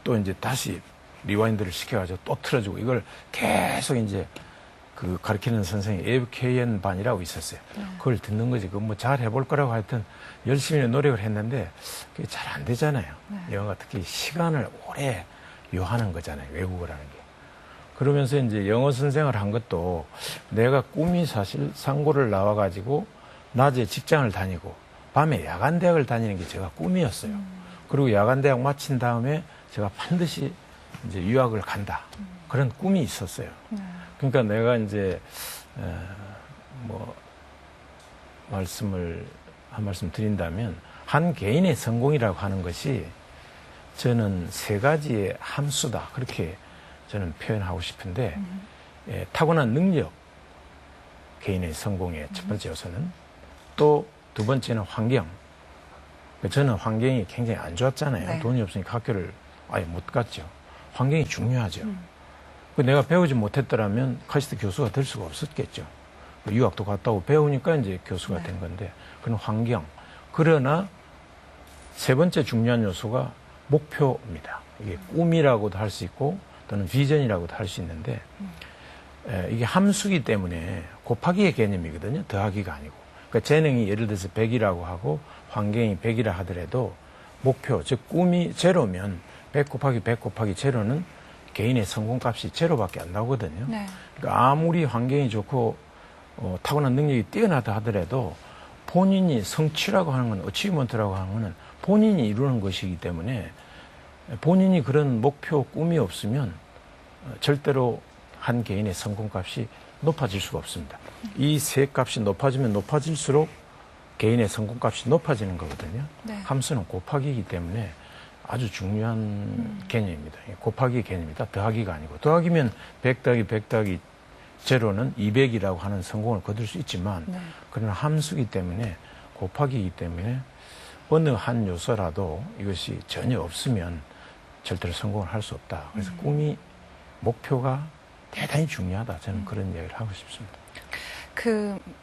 또 이제 다시 리와인드를 시켜가지고 또 틀어주고 이걸 계속 이제 그 가르치는 선생이 AFKN 반이라고 있었어요. 그걸 듣는 거지. 그거 뭐 잘 해볼 거라고 하여튼 열심히 노력을 했는데 그게 잘 안 되잖아요. 영어가 특히 시간을 오래 요하는 거잖아요. 외국어라는 게. 그러면서 이제 영어 선생을 한 것도 내가 꿈이 사실 상고를 나와가지고 낮에 직장을 다니고 밤에 야간대학을 다니는 게 제가 꿈이었어요. 그리고 야간대학 마친 다음에 제가 반드시 이제 유학을 간다. 그런 꿈이 있었어요. 그러니까 내가 이제 한 말씀 드린다면 한 개인의 성공이라고 하는 것이 저는 3가지의 함수다. 그렇게 저는 표현하고 싶은데 타고난 능력, 개인의 성공의 첫 번째 요소는 또 두 번째는 환경. 저는 환경이 굉장히 안 좋았잖아요. 돈이 없으니까 학교를 아예 못 갔죠. 환경이 중요하죠. 내가 배우지 못했더라면 카시트 교수가 될 수가 없었겠죠. 유학도 갔다 오고 배우니까 이제 교수가 된 건데 그런 환경. 그러나 3번째 중요한 요소가 목표입니다. 이게 꿈이라고도 할 수 있고 또는 비전이라고도 할 수 있는데 이게 함수기 때문에 곱하기의 개념이거든요. 더하기가 아니고. 그러니까 재능이 예를 들어서 100이라고 하고 환경이 100이라 하더라도 목표, 즉 꿈이 제로면 100 곱하기 100 곱하기 제로는 개인의 성공값이 제로밖에 안 나오거든요. 그러니까 아무리 환경이 좋고 타고난 능력이 뛰어나다 하더라도 본인이 성취라고 하는 건 어치브먼트라고 하는 거는 본인이 이루는 것이기 때문에 본인이 그런 목표, 꿈이 없으면 절대로 한 개인의 성공값이 높아질 수가 없습니다. 이 3값이 높아지면 높아질수록 개인의 성공값이 높아지는 거거든요. 함수는 곱하기이기 때문에 아주 중요한 개념입니다. 곱하기 개념이다. 더하기가 아니고. 더하기면 100 더하기 100 더하기 제로는 200이라고 하는 성공을 거둘 수 있지만 그러나 함수이기 때문에 곱하기이기 때문에 어느 한 요소라도 이것이 전혀 없으면 절대로 성공을 할 수 없다. 그래서 꿈이 목표가 대단히 중요하다. 저는 그런 이야기를 하고 싶습니다.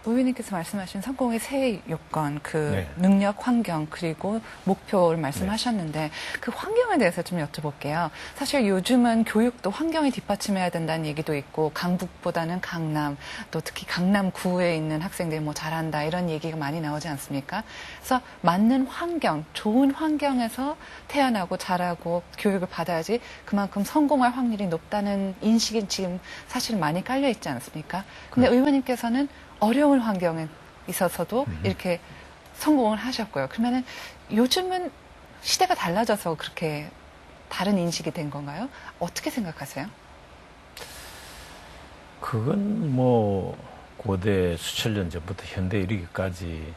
의원님께서 말씀하신 성공의 세 요건, 네. 능력, 환경, 그리고 목표를 말씀하셨는데 그 환경에 대해서 좀 여쭤볼게요. 사실 요즘은 교육도 환경이 뒷받침해야 된다는 얘기도 있고 강북보다는 강남, 또 특히 강남구에 있는 학생들이 뭐 잘한다 이런 얘기가 많이 나오지 않습니까? 그래서 맞는 환경, 좋은 환경에서 태어나고 자라고 교육을 받아야지 그만큼 성공할 확률이 높다는 인식이 지금 사실 많이 깔려 있지 않습니까? 근데 의원님께서는 어려운 환경에 있어서도 이렇게 성공을 하셨고요. 그러면은 요즘은 시대가 달라져서 그렇게 다른 인식이 된 건가요? 어떻게 생각하세요? 그건 뭐 고대 수천 년 전부터 현대에 이르기까지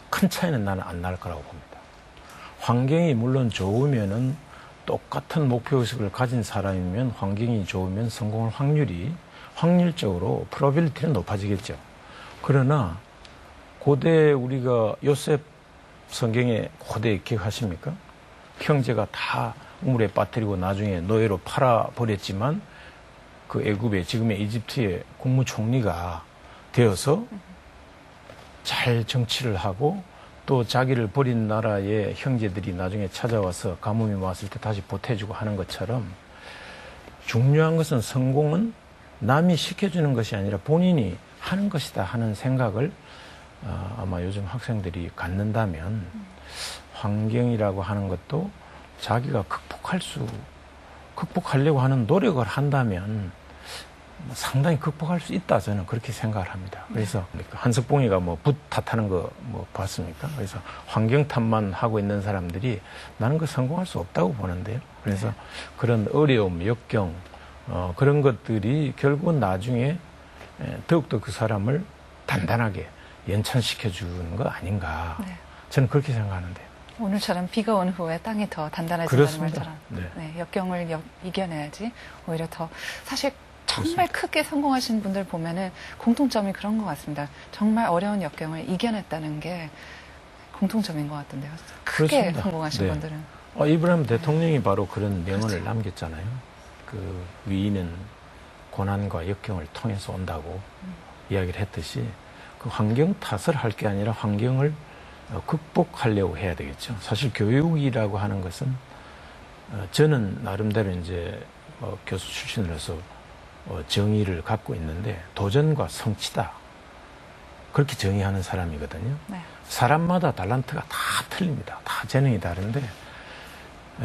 큰 차이는 나는 안 날 거라고 봅니다. 환경이 물론 좋으면은 똑같은 목표의식을 가진 사람이면 환경이 좋으면 성공할 확률이 확률적으로 프로빌리티는 높아지겠죠. 그러나 고대 우리가 요셉 성경에 고대 기억하십니까? 형제가 다 우물에 빠뜨리고 나중에 노예로 팔아버렸지만 그 애굽의 지금의 이집트의 국무총리가 되어서 잘 정치를 하고 또 자기를 버린 나라의 형제들이 나중에 찾아와서 가뭄이 왔을 때 다시 보태주고 하는 것처럼 중요한 것은 성공은 남이 시켜주는 것이 아니라 본인이 하는 것이다 하는 생각을 아마 요즘 학생들이 갖는다면 환경이라고 하는 것도 자기가 극복하려고 하는 노력을 한다면 상당히 극복할 수 있다 저는 그렇게 생각을 합니다. 그래서 한석봉이가 뭐 붓 탓하는 거 뭐 봤습니까? 그래서 환경 탓만 하고 있는 사람들이 나는 그 성공할 수 없다고 보는데요. 그래서 그런 어려움, 역경 그런 것들이 결국은 나중에 더욱더 그 사람을 단단하게 연찬시켜주는 거 아닌가. 네. 저는 그렇게 생각하는데요. 오늘처럼 비가 온 후에 땅이 더 단단해진다는 그렇습니다. 말처럼 네. 역경을 이겨내야지 오히려 더 사실 정말 그렇습니다. 크게 성공하신 분들 보면은 공통점이 그런 것 같습니다. 정말 어려운 역경을 이겨냈다는 게 공통점인 것 같은데요. 크게 그렇습니다. 성공하신 네. 분들은. 이브라임 대통령이 바로 그런 명언을 그렇죠. 남겼잖아요. 그 위인은 고난과 역경을 통해서 온다고 이야기를 했듯이 그 환경 탓을 할 게 아니라 환경을 극복하려고 해야 되겠죠. 사실 교육이라고 하는 것은 저는 나름대로 이제 교수 출신으로서 정의를 갖고 있는데 도전과 성취다. 그렇게 정의하는 사람이거든요. 네. 사람마다 달란트가 다 틀립니다. 다 재능이 다른데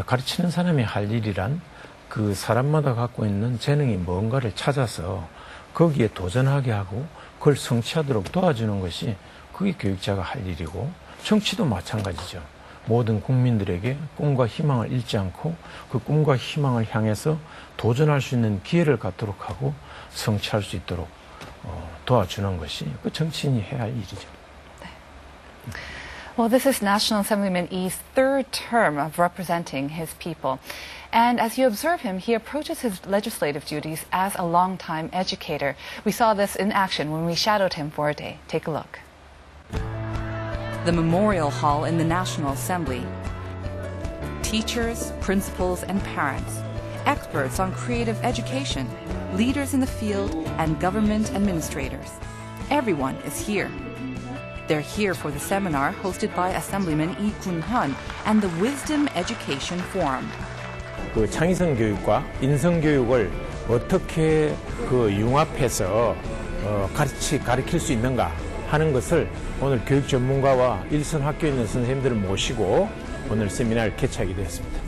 가르치는 사람이 할 일이란 그 사람마다 갖고 있는 재능이 뭔가를 찾아서 거기에 도전하게 하고 그걸 성취하도록 도와주는 것이 그게 교육자가 할 일이고 정치도 마찬가지죠. 모든 국민들에게 꿈과 희망을 잃지 않고 그 꿈과 희망을 향해서 도전할 수 있는 기회를 갖도록 하고 성취할 수 있도록 도와주는 것이 그 정치인이 해야 할 일이죠. Well, this is National Assemblyman Yi's third term of representing his people. And as you observe him, he approaches his legislative duties as a longtime educator. We saw this in action when we shadowed him for a day. Take a look. The Memorial Hall in the National Assembly. Teachers, principals, and parents, experts on creative education, leaders in the field, and government administrators. Everyone is here. They're here for the seminar hosted by Assemblyman Lee Kun-hyun and the Wisdom Education Forum. 그 창의성 교육과 인성 교육을 어떻게 그 융합해서 가르칠 수 있는가 하는 것을 오늘 교육 전문가와 일선 학교에 있는 선생님들을 모시고 오늘 세미나를 개최하게 되었습니다.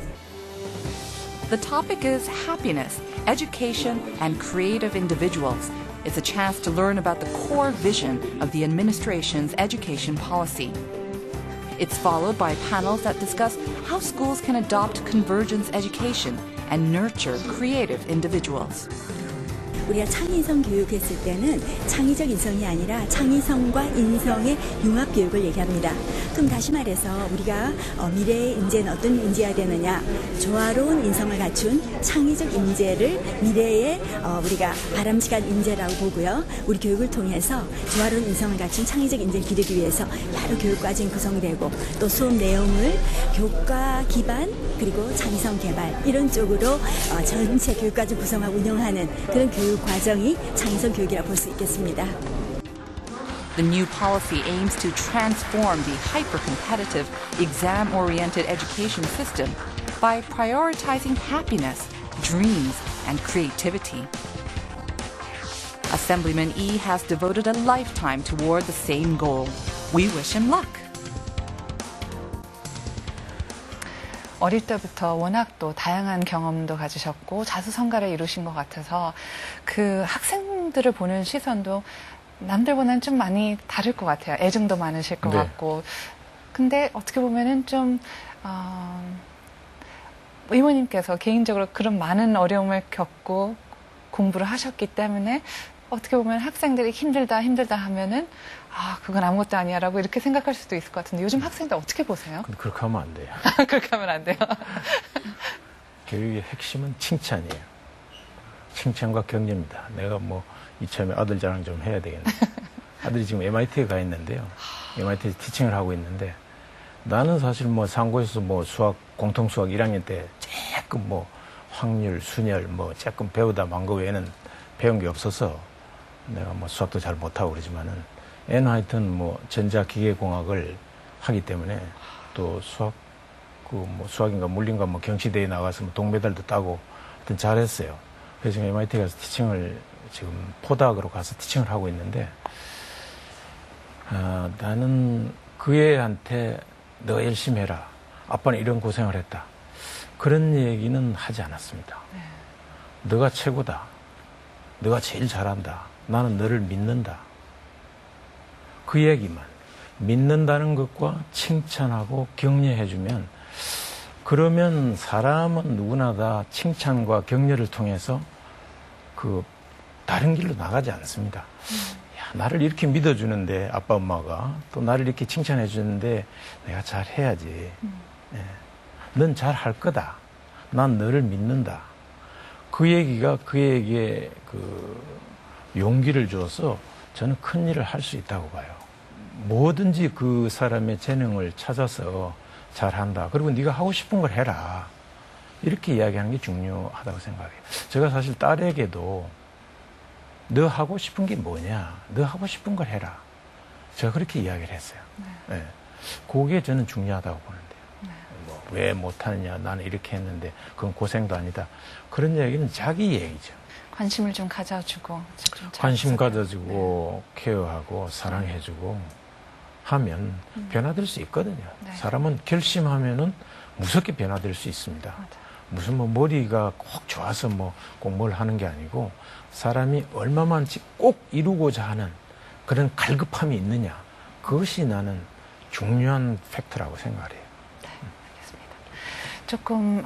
The topic is happiness, education, and creative individuals. It's a chance to learn about the core vision of the administration's education policy. It's followed by panels that discuss how schools can adopt convergence education and nurture creative individuals. 우리가 창의성 교육했을 때는 창의적 인성이 아니라 창의성과 인성의 융합 교육을 얘기합니다. 그럼 다시 말해서 우리가 미래의 인재는 어떤 인재가 되느냐, 조화로운 인성을 갖춘 창의적 인재를 미래에 우리가 바람직한 인재라고 보고요. 우리 교육을 통해서 조화로운 인성을 갖춘 창의적 인재를 기르기 위해서 바로 교육과정이 구성이 되고 또 수업 내용을 교과 기반 그리고 창의성 개발 이런 쪽으로 전체 교육과정 구성하고 운영하는 그런 교육 그 과정이 창의성 교육이라 볼 수 있겠습니다. The new policy aims to transform the hyper-competitive, exam-oriented education system by prioritizing happiness, dreams, and creativity. Assemblyman Yi has devoted a lifetime toward the same goal. We wish him luck. 어릴 때부터 워낙 또 다양한 경험도 가지셨고 자수성가를 이루신 것 같아서 그 학생들을 보는 시선도 남들보다는 좀 많이 다를 것 같아요. 애정도 많으실 것 네. 같고. 근데 어떻게 보면은 좀 이모님께서 개인적으로 그런 많은 어려움을 겪고 공부를 하셨기 때문에 어떻게 보면 학생들이 힘들다 하면은 그건 아무것도 아니야라고 이렇게 생각할 수도 있을 것 같은데 요즘 학생들 어떻게 보세요? 근데 그렇게 하면 안 돼요. 그렇게 하면 안 돼요. 교육의 핵심은 칭찬이에요. 칭찬과 격려입니다. 내가 뭐 이참에 아들 자랑 좀 해야 되겠네. 아들이 지금 MIT에 가 있는데요. MIT에서 티칭을 하고 있는데 나는 사실 뭐 상고에서 뭐 수학 공통 수학 1학년 때 조금 뭐 확률, 순열 뭐 조금 배우다 만 거 외에는 배운 게 없어서 내가 뭐 수학도 잘 못하고 그러지만은 애는 하여튼 뭐 전자기계공학을 하기 때문에 또 수학 뭐 수학인가 물리인가 뭐 경시대회 나가서 뭐 동메달도 따고 하여튼 잘했어요. 그래서 지금 MIT 가서 티칭을 지금 포닥으로 가서 티칭을 하고 있는데 나는 그 애한테 너 열심히 해라. 아빠는 이런 고생을 했다. 그런 얘기는 하지 않았습니다. 네. 너가 최고다. 너가 제일 잘한다. 나는 너를 믿는다. 그 얘기만. 믿는다는 것과 칭찬하고 격려해주면 그러면 사람은 누구나 다 칭찬과 격려를 통해서 그 다른 길로 나가지 않습니다. 야, 나를 이렇게 믿어주는데 아빠 엄마가 또 나를 이렇게 칭찬해 주는데 내가 잘해야지. 예. 넌 잘할 거다. 난 너를 믿는다. 그 얘기가 그에게 그 용기를 줘서 저는 큰 일을 할 수 있다고 봐요. 뭐든지 그 사람의 재능을 찾아서 잘한다. 그리고 네가 하고 싶은 걸 해라. 이렇게 이야기하는 게 중요하다고 생각해요. 제가 사실 딸에게도 너 하고 싶은 게 뭐냐? 너 하고 싶은 걸 해라. 제가 그렇게 이야기를 했어요. 네. 네. 그게 저는 중요하다고 보는데요. 네. 뭐 왜 못하느냐? 나는 이렇게 했는데 그건 고생도 아니다. 그런 얘기는 자기 얘기죠. 관심을 좀 가져주고. 좀 관심 가져주고 네. 케어하고 사랑해주고 하면 변화될 수 있거든요. 네. 사람은 결심하면은 무섭게 변화될 수 있습니다. 맞아. 무슨 뭐 머리가 꼭 좋아서 뭐 꼭 뭘 하는 게 아니고 사람이 얼마만 꼭 이루고자 하는 그런 갈급함이 있느냐. 그것이 나는 중요한 팩트라고 생각해요. 네, 알겠습니다. 조금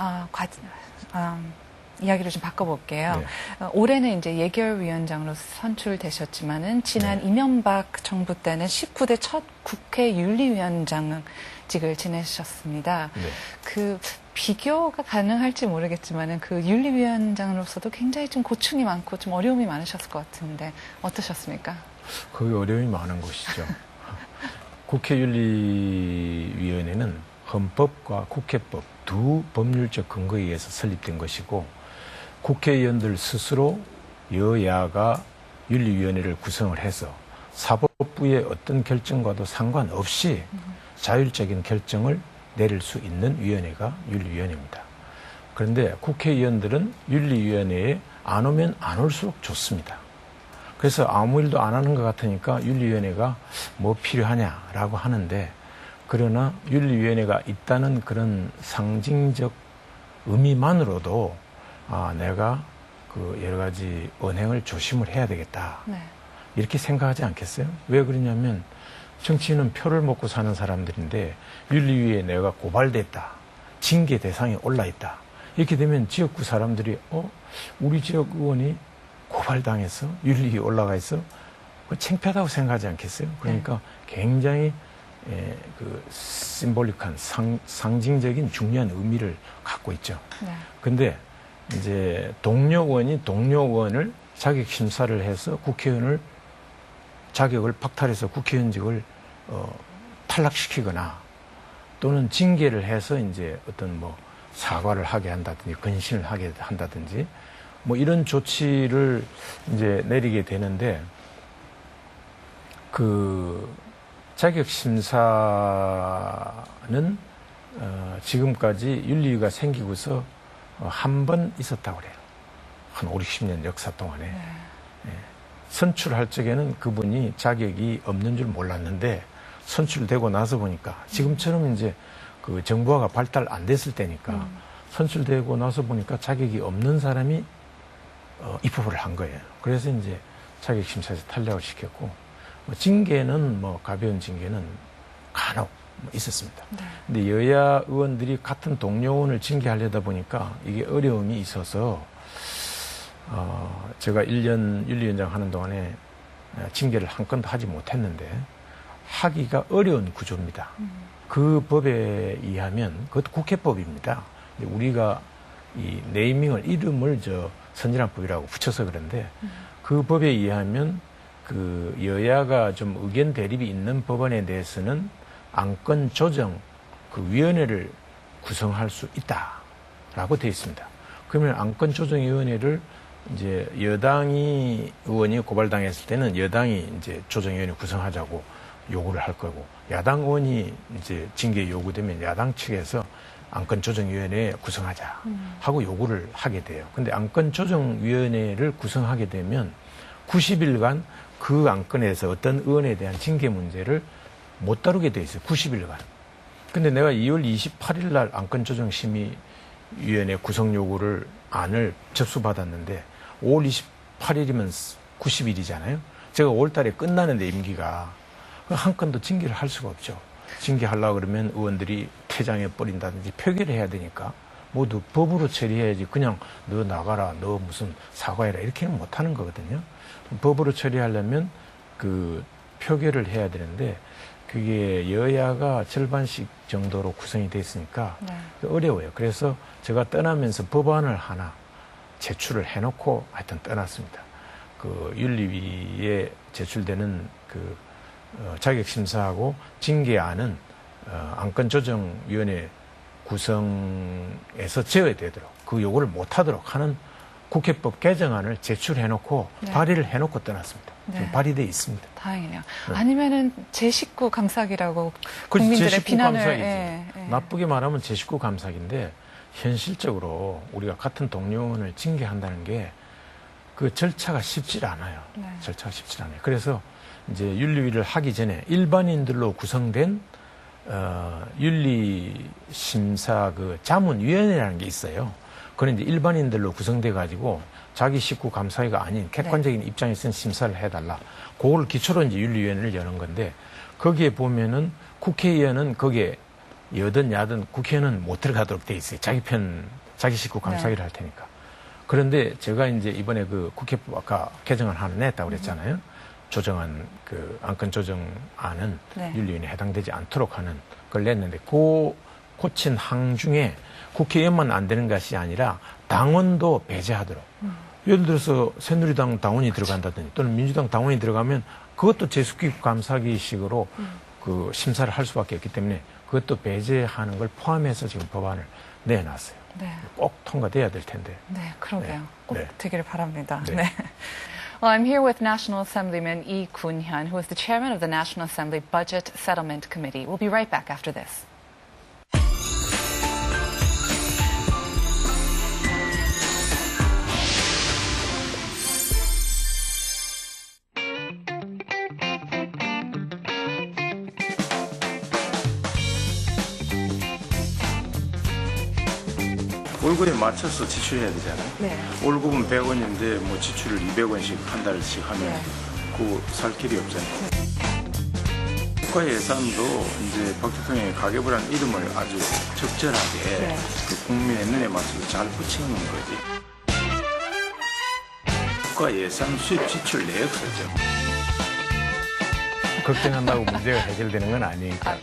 이야기를 좀 바꿔볼게요. 네. 올해는 이제 예결위원장으로 선출되셨지만은 지난 네. 이명박 정부 때는 19대 첫 국회 윤리위원장직을 지내셨습니다. 네. 그 비교가 가능할지 모르겠지만은 그 윤리위원장으로서도 굉장히 좀 고충이 많고 좀 어려움이 많으셨을 것 같은데 어떠셨습니까? 그게 어려움이 많은 것이죠. 국회윤리위원회는 헌법과 국회법 두 법률적 근거에 의해서 설립된 것이고 국회의원들 스스로 여야가 윤리위원회를 구성을 해서 사법부의 어떤 결정과도 상관없이 자율적인 결정을 내릴 수 있는 위원회가 윤리위원회입니다. 그런데 국회의원들은 윤리위원회에 안 오면 안 올수록 좋습니다. 그래서 아무 일도 안 하는 것 같으니까 윤리위원회가 뭐 필요하냐라고 하는데 그러나 윤리위원회가 있다는 그런 상징적 의미만으로도 내가 그 여러 가지 언행을 조심을 해야 되겠다. 네. 이렇게 생각하지 않겠어요? 왜 그러냐면 정치인은 표를 먹고 사는 사람들인데 윤리위에 내가 고발됐다. 징계 대상에 올라있다. 이렇게 되면 지역구 사람들이 우리 지역 의원이 고발당해서 윤리위에 올라가 있어? 창피하다고 생각하지 않겠어요? 그러니까 굉장히 그 심볼릭한 상징적인 중요한 의미를 갖고 있죠. 근데 이제 동료 의원이 동료 의원을 자격 심사를 해서 국회의원을 자격을 박탈해서 국회의원직을 탈락시키거나 또는 징계를 해서 이제 어떤 뭐 사과를 하게 한다든지 근신을 하게 한다든지 뭐 이런 조치를 이제 내리게 되는데 그 자격 심사는 지금까지 윤리위가 생기고서 한 번 있었다고 그래요. 한 5, 60년 역사 동안에. 예. 선출할 적에는 그분이 자격이 없는 줄 몰랐는데 선출되고 나서 보니까 지금처럼 이제 그 정부화가 발달 안 됐을 때니까 선출되고 나서 보니까 자격이 없는 사람이 입후보를 한 거예요. 그래서 이제 자격심사에서 탈락을 시켰고 징계는 뭐 가벼운 징계는 간혹 있었습니다. 네. 근데 여야 의원들이 같은 동료 의원을 징계하려다 보니까 이게 어려움이 있어서 제가 1년 윤리위원장 하는 동안에 징계를 한 건도 하지 못했는데 하기가 어려운 구조입니다. 그 법에 의하면 그것도 국회법입니다. 우리가 이 네이밍을 이름을 선진화법이라고 붙여서 그런데 그 법에 의하면 그 여야가 좀 의견 대립이 있는 법안에 대해서는 안건 조정 그 위원회를 구성할 수 있다라고 되어 있습니다. 그러면 안건 조정위원회를 이제 여당이 의원이 고발당했을 때는 여당이 이제 조정위원회 구성하자고 요구를 할 거고 야당 의원이 이제 징계 요구되면 야당 측에서 안건조정위원회 구성하자 하고 요구를 하게 돼요. 근데 안건조정위원회를 구성하게 되면 90일간 그 안건에서 어떤 의원에 대한 징계 문제를 못 다루게 돼 있어요. 90일간. 근데 내가 2월 28일 날 안건조정심의위원회 구성 요구를 안을 접수받았는데 5월 28일이면 90일이잖아요. 제가 5월 달에 끝나는데 임기가 한 건도 징계를 할 수가 없죠. 징계하려고 그러면 의원들이 퇴장해 버린다든지 표결을 해야 되니까 모두 법으로 처리해야지 그냥 너 나가라, 너 무슨 사과해라 이렇게는 못하는 거거든요. 법으로 처리하려면 그 표결을 해야 되는데 그게 여야가 절반씩 정도로 구성이 돼 있으니까 네. 어려워요. 그래서 제가 떠나면서 법안을 하나 제출을 해놓고 하여튼 떠났습니다. 그 윤리위에 제출되는 그 자격심사하고 징계안은 안건조정위원회 구성에서 제외되도록 그 요구를 못하도록 하는 국회법 개정안을 제출해놓고 네. 발의를 해놓고 떠났습니다. 네. 지금 발의돼 있습니다. 다행이네요. 네. 아니면은 제19 감사기라고 국민들의 제19 비난을 감사기지. 나쁘게 말하면 제19 감사기인데 현실적으로 우리가 같은 동료원을 징계한다는 게 그 절차가 쉽지 않아요. 네. 절차가 쉽지 않아요. 그래서 이제 윤리위를 하기 전에 일반인들로 구성된 윤리심사 그 자문위원회라는 게 있어요. 그건 이제 일반인들로 구성돼 가지고 자기 식구 감사위가 아닌 객관적인 네. 입장에서는 심사를 해달라. 그걸 기초로 이제 윤리위원회를 여는 건데 거기에 보면은 국회의원은 거기에 여든 야든 국회의원은 못 들어가도록 돼 있어요. 자기 식구 감사위를 네. 할 테니까. 그런데 제가 이제 이번에 그 국회법 아까 개정안 하나 냈다고 그랬잖아요. 조정안 그 안건 조정안은 네. 윤리위원회에 해당되지 않도록 하는 걸 냈는데 그 고친 항 중에 국회의원만 안 되는 것이 아니라 당원도 배제하도록. 예를 들어서 새누리당 당원이 들어간다든지 또는 민주당 당원이 들어가면 그것도 제19 감사기식으로 그 심사를 할 수밖에 없기 때문에 그것도 배제하는 걸 포함해서 지금 법안을 내놨어요. 네. 꼭 통과돼야 될 텐데. 네, 그러게요. 네. 꼭 네. 되기를 바랍니다. 네. 네. Well, I'm here with National Assemblyman Lee Kun-hyun, who is the chairman of the National Assembly Budget Settlement Committee. We'll be right back after this. 월급에 맞춰서 지출해야 되잖아요. 네. 월급은 100원인데 뭐 지출을 200원씩 한 달씩 하면 네. 그 살 길이 없잖아요. 국가 예산도 이제 박 대통령이 가계부라는 이름을 아주 적절하게 네. 그 국민의 눈에 맞춰서 잘 붙이는 거지. 국가 예산 수입 지출 내역서죠. 걱정한다고 문제가 해결되는 건 아니니까.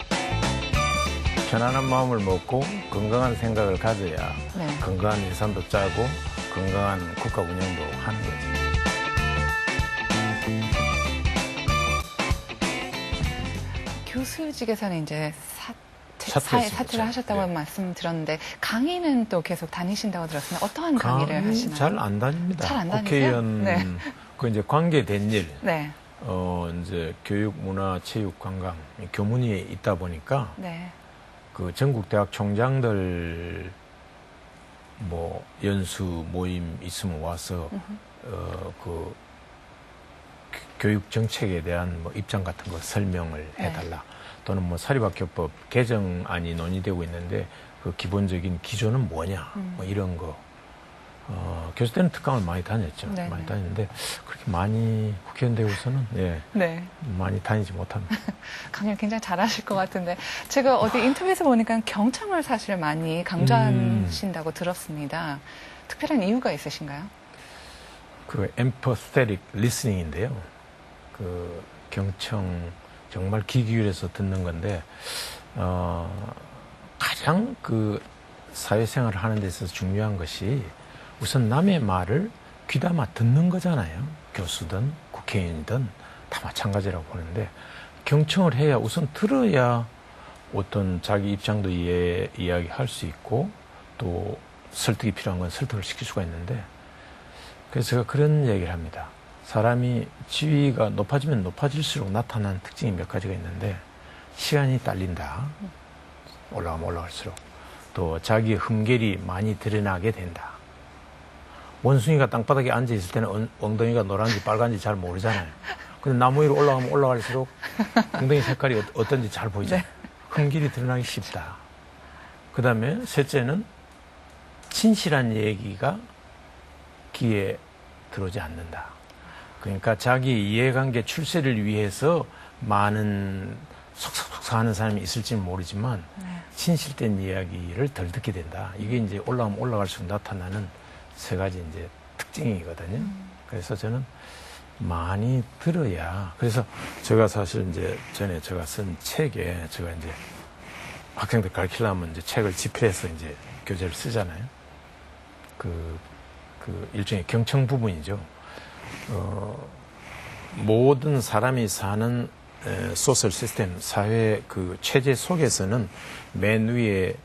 편안한 마음을 먹고 건강한 생각을 가져야 네. 건강한 예산도 짜고 건강한 국가 운영도 하는 거지. 교수직에서는 이제 사퇴를 하셨다고 네. 말씀 들었는데 강의는 또 계속 다니신다고 들었습니다. 어떠한 강의를 하시나요? 잘 안 다닙니다. 잘 안 다니세요? 국회의원 네. 그 이제 관계된 일, 네. 이제 교육, 문화, 체육, 관광, 교문위에 있다 보니까 네. 그 전국 대학 총장들 뭐 연수 모임 있으면 와서 그 교육 정책에 대한 뭐 입장 같은 거 설명을 해달라. 또는 뭐 사립학교법 개정안이 논의되고 있는데 그 기본적인 기조는 뭐냐. 뭐 이런 거. 교수 때는 특강을 많이 다녔죠. 네네. 많이 다녔는데 그렇게 많이 국회의원 되고서는 네. 많이 다니지 못합니다. 강의를 굉장히 잘하실 것 같은데 제가 어디 인터뷰에서 보니까 경청을 사실 많이 강조하신다고 들었습니다. 특별한 이유가 있으신가요? 그 empathetic listening인데요. 그 경청 정말 귀 기울여서 듣는 건데 가장 그 사회생활을 하는 데 있어서 중요한 것이 우선 남의 말을 귀담아 듣는 거잖아요. 교수든 국회의원이든 다 마찬가지라고 보는데 경청을 해야 우선 들어야 어떤 자기 입장도 이야기할 수 있고 또 설득이 필요한 건 설득을 시킬 수가 있는데 그래서 제가 그런 얘기를 합니다. 사람이 지위가 높아지면 높아질수록 나타나는 특징이 몇 가지가 있는데 시간이 딸린다. 올라가면 올라갈수록. 또 자기의 흠결이 많이 드러나게 된다. 원숭이가 땅바닥에 앉아있을 때는 엉덩이가 노란지 빨간지 잘 모르잖아요. 근데 나무 위로 올라가면 올라갈수록 엉덩이 색깔이 어떤지 잘 보이잖아요. 흠결이 드러나기 쉽다. 그 다음에 셋째는 진실한 얘기가 귀에 들어오지 않는다. 그러니까 자기 이해관계 출세를 위해서 많은 속삭속삭 하는 사람이 있을지는 모르지만 진실된 이야기를 덜 듣게 된다. 이게 이제 올라가면 올라갈수록 나타나는 세 가지 이제 특징이거든요. 그래서 저는 많이 들어야. 그래서 제가 사실 이제 전에 제가 쓴 책에 제가 이제 학생들 가르치려면 이제 책을 집필해서 이제 교재를 쓰잖아요. 그 일종의 경청 부분이죠. 모든 사람이 사는 소셜 시스템, 사회 그 체제 속에서는 맨 위에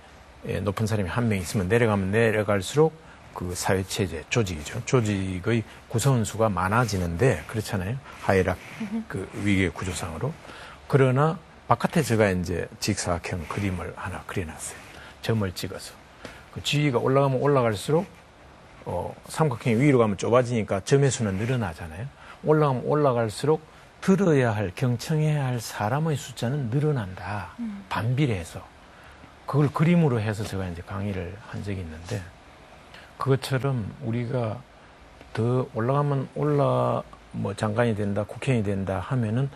높은 사람이 한 명 있으면 내려가면 내려갈수록 그 사회 체제, 조직이죠. 조직의 구성원 수가 많아지는데 그렇잖아요. 하이락 그 위계 구조상으로. 그러나 바깥에 제가 이제 직사각형 그림을 하나 그려놨어요. 점을 찍어서. 그 지위가 올라가면 올라갈수록 삼각형이 위로 가면 좁아지니까 점의 수는 늘어나잖아요. 올라가면 올라갈수록 들어야 할, 경청해야 할 사람의 숫자는 늘어난다. 반비례해서. 그걸 그림으로 해서 제가 이제 강의를 한 적이 있는데 그것처럼 우리가 더 올라가면 뭐 장관이 된다, 국회의원이 된다 하면은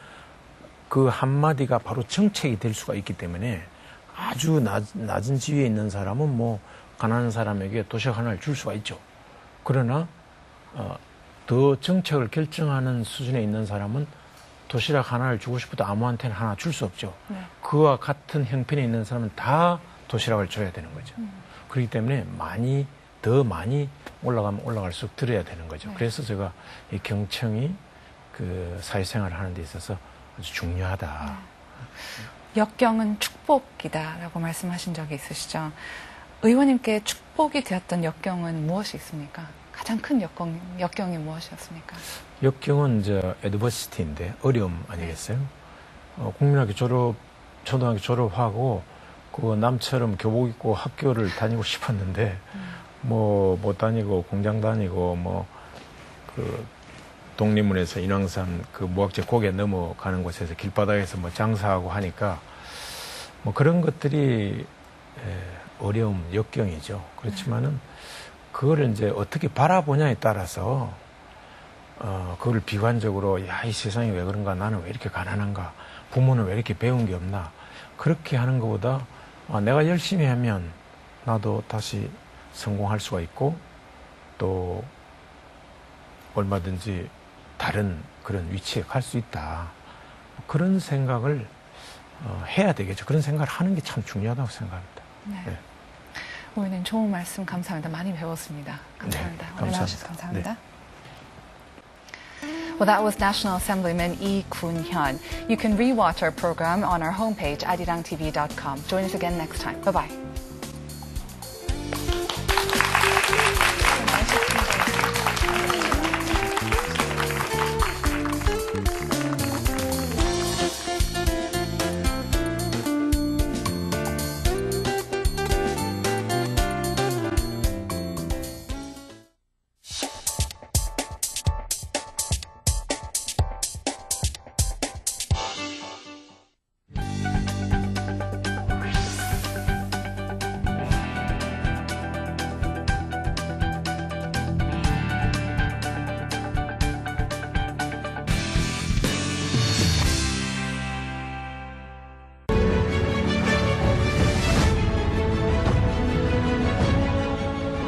그 한마디가 바로 정책이 될 수가 있기 때문에 아주 낮은 지위에 있는 사람은 뭐 가난한 사람에게 도시락 하나를 줄 수가 있죠. 그러나 더 정책을 결정하는 수준에 있는 사람은 도시락 하나를 주고 싶어도 아무한테나 하나 줄 수 없죠. 그와 같은 형편에 있는 사람은 다 도시락을 줘야 되는 거죠. 그렇기 때문에 더 많이 올라가면 올라갈수록 들어야 되는 거죠. 그래서 제가 이 경청이 그 사회생활을 하는 데 있어서 아주 중요하다. 역경은 축복이다라고 말씀하신 적이 있으시죠. 의원님께 축복이 되었던 역경은 무엇이 있습니까? 가장 큰 역경이 무엇이었습니까? 역경은 이제 애드버시티인데 어려움 아니겠어요? 국민학교 초등학교 졸업하고 그 남처럼 교복 입고 학교를 다니고 싶었는데 못 다니고 공장 다니고 그 독립문에서 인왕산 그 무학재 고개 넘어가는 곳에서 길바닥에서 장사하고 하니까 그런 것들이 어려움, 역경이죠. 그렇지만은 그거를 이제 어떻게 바라보냐에 따라서 그걸 비관적으로 이 세상이 왜 그런가, 나는 왜 이렇게 가난한가, 부모는 왜 이렇게 배운 게 없나, 그렇게 하는 것보다 내가 열심히 하면 나도 다시 성공할 수가 있고 또 얼마든지 다른 그런 위치에 갈 수 있다. 그런 생각을 해야 되겠죠. 그런 생각을 하는 게 참 중요하다고 생각합니다. 네. 의원님 좋은 말씀 감사합니다. 많이 배웠습니다. 감사합니다. 네, 오늘 나와주셔서 감사합니다. 감사합니다. Well, that was National Assemblyman Lee Kun-hyun. You can rewatch our program on our homepage, arirangtv.com. Join us again next time. Bye-bye.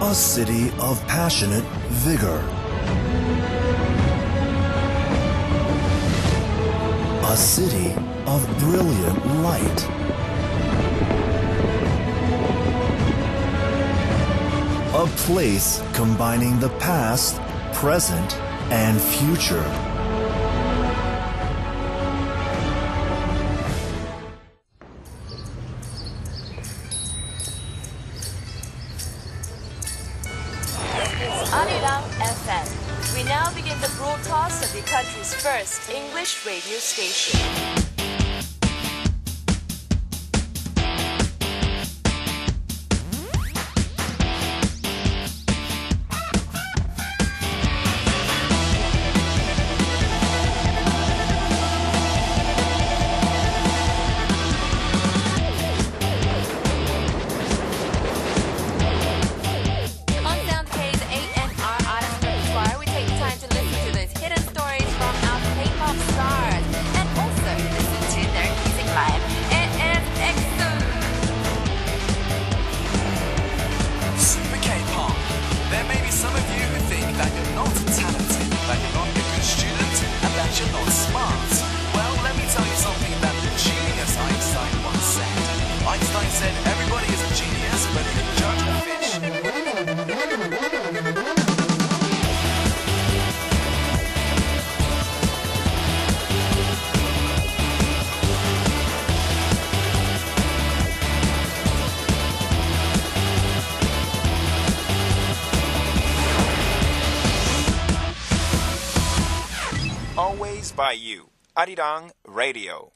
A city of passionate vigor. A city of brilliant light. A place combining the past, present, and future. Arirang FM. We now begin the broadcast of the country's first English radio station. Always by you. Arirang Radio.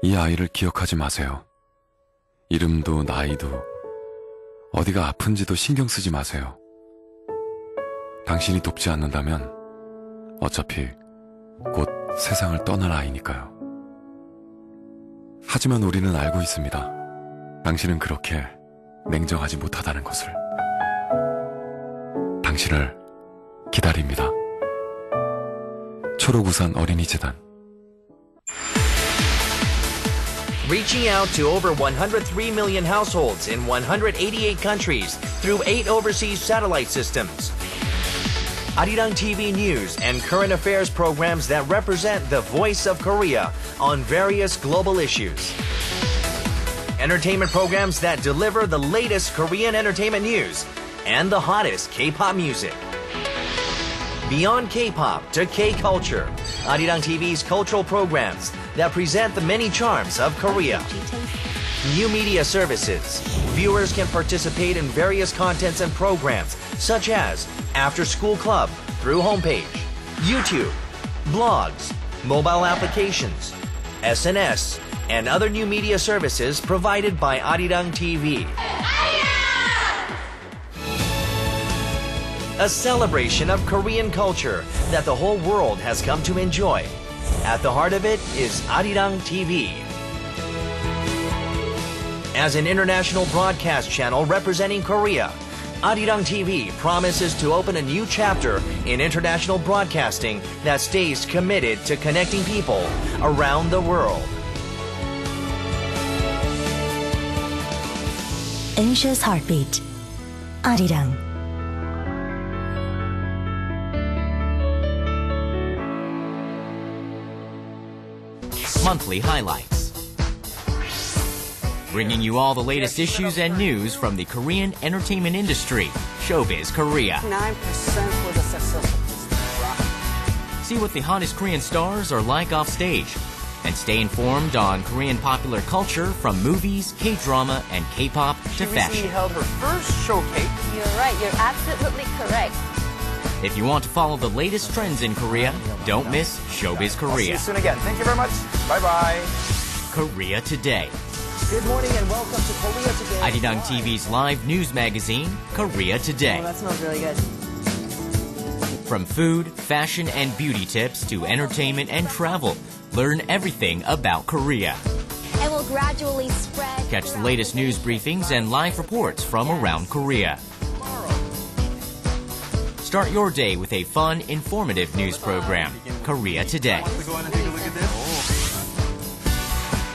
이 아이를 기억하지 마세요. 이름도 나이도 어디가 아픈지도 신경 쓰지 마세요. 당신이 돕지 않는다면 어차피 곧 세상을 떠날 아이니까요. 하지만 우리는 알고 있습니다. 당신은 그렇게 냉정하지 못하다는 것을. 당신을 기다립니다. 초록우산 어린이재단. Reaching out to over 103 million households in 188 countries through 8 overseas satellite systems. Arirang TV news and current affairs programs that represent the voice of Korea on various global issues. Entertainment programs that deliver the latest Korean entertainment news and the hottest K-pop music. Beyond K-pop to K-culture, Arirang TV's cultural programs that present the many charms of Korea. New media services. Viewers can participate in various contents and programs such as After School Club through homepage, YouTube, blogs, mobile applications, SNS, and other new media services provided by Arirang TV. A celebration of Korean culture that the whole world has come to enjoy. At the heart of it is Arirang TV. As an international broadcast channel representing Korea, Arirang TV promises to open a new chapter in international broadcasting that stays committed to connecting people around the world. Asia's heartbeat. Arirang. Monthly highlights. Bringing you all the latest issues and news from the Korean entertainment industry, Showbiz Korea. 9% for the success of this. See what the hottest Korean stars are like off stage. And stay informed on Korean popular culture from movies, K-drama, and K-pop to She fashion. recently held her first showcase. You're right, you're absolutely correct. If you want to follow the latest trends in Korea, don't miss Showbiz I'll see Korea. you soon again. Thank you very much. Bye-bye. Korea Today. Good morning and welcome to Korea Today. Arirang TV's live news magazine, Korea Today. Oh, that smells really good. From food, fashion, and beauty tips to entertainment and travel, learn everything about Korea. And will gradually spread. Catch the latest news briefings and live reports from around Korea. Start your day with a fun, informative news program, Korea Today.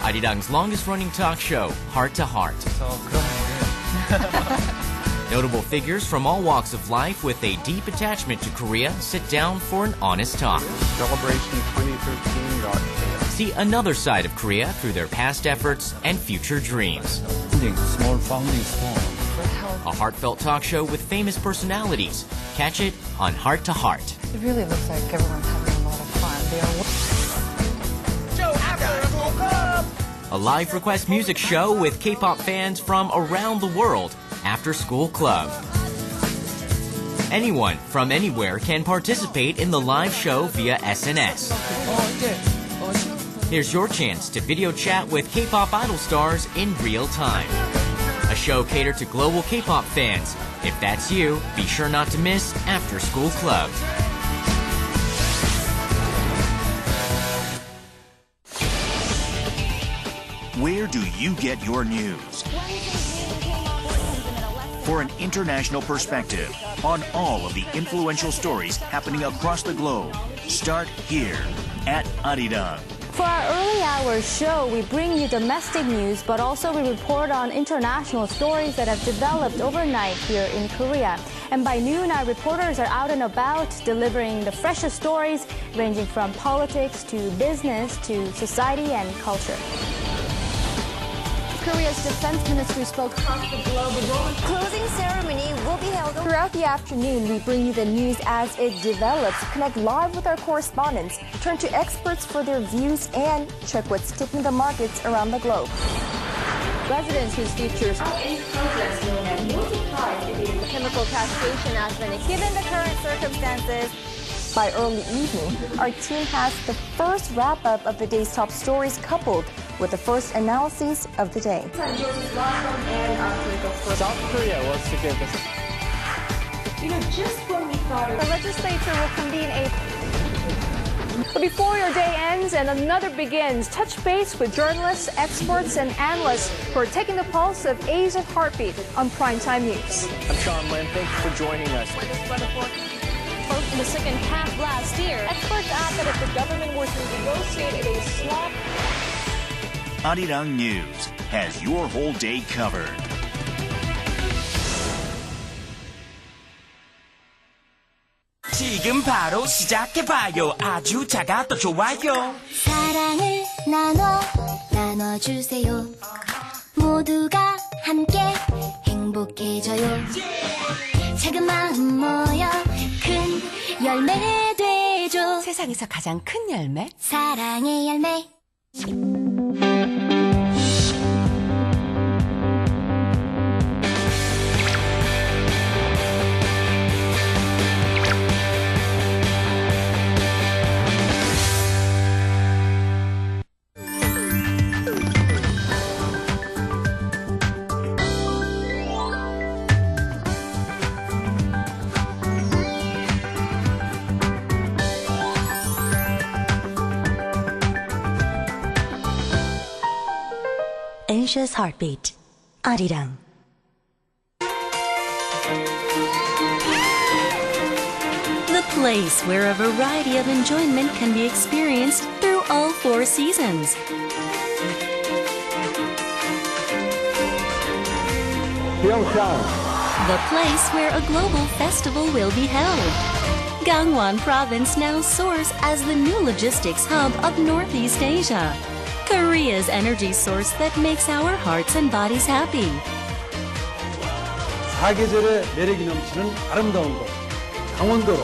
Arirang's longest-running talk show, Heart to Heart. Notable figures from all walks of life with a deep attachment to Korea sit down for an honest talk. Celebration 2013. See another side of Korea through their past efforts and future dreams. Small founding stone. A heartfelt talk show with famous personalities. Catch it on Heart to Heart. It really looks like everyone's having a lot of fun. A live request music show with K-pop fans from around the world. After School Club. Anyone from anywhere can participate in the live show via SNS. Here's your chance to video chat with K-pop idol stars in real time. A show catered to global K-pop fans. If that's you, be sure not to miss After School Club. Where do you get your news? For an international perspective on all of the influential stories happening across the globe, start here at Arirang. For our early hour show, we bring you domestic news, but also we report on international stories that have developed overnight here in Korea. And by noon, our reporters are out and about, delivering the freshest stories, ranging from politics to business to society and culture. Korea's defense ministry spoke across the globe. The closing ceremony will be held throughout the afternoon. We bring you the news as it develops, connect live with our correspondents, turn to experts for their views, and check what's tipping the markets around the globe. Residents whose features in progress known as chemical castration has been given the current circumstances. By early evening, our team has the first wrap-up of the day's top stories coupled with the first analyses of the day. South Korea wants to give us... Just when we thought the legislature will convene a... But before your day ends and another begins, touch base with journalists, experts, and analysts who are taking the pulse of Asia's heartbeat on Primetime News. I'm Sean Lin. Thank you for joining us. In the second half last year, experts add that if the government were to negotiate a swap... Arirang News has your whole day covered. 지금 바로 시작해봐요. 아주 작아도 좋아요. 사랑을 나눠주세요. 모두가 함께 행복해져요. 작은 마음 모여 큰 열매 되죠. 세상에서 가장 큰 열매? 사랑의 열매. Anxious Heartbeat. 아리랑. The place where a variety of enjoyment can be experienced through all 4 seasons. The place where a global festival will be held. Gangwon Province now soars as the new logistics hub of Northeast Asia. Korea's energy source that makes our hearts and bodies happy. 사계절의 매력이 넘치는 아름다운 곳, 강원도로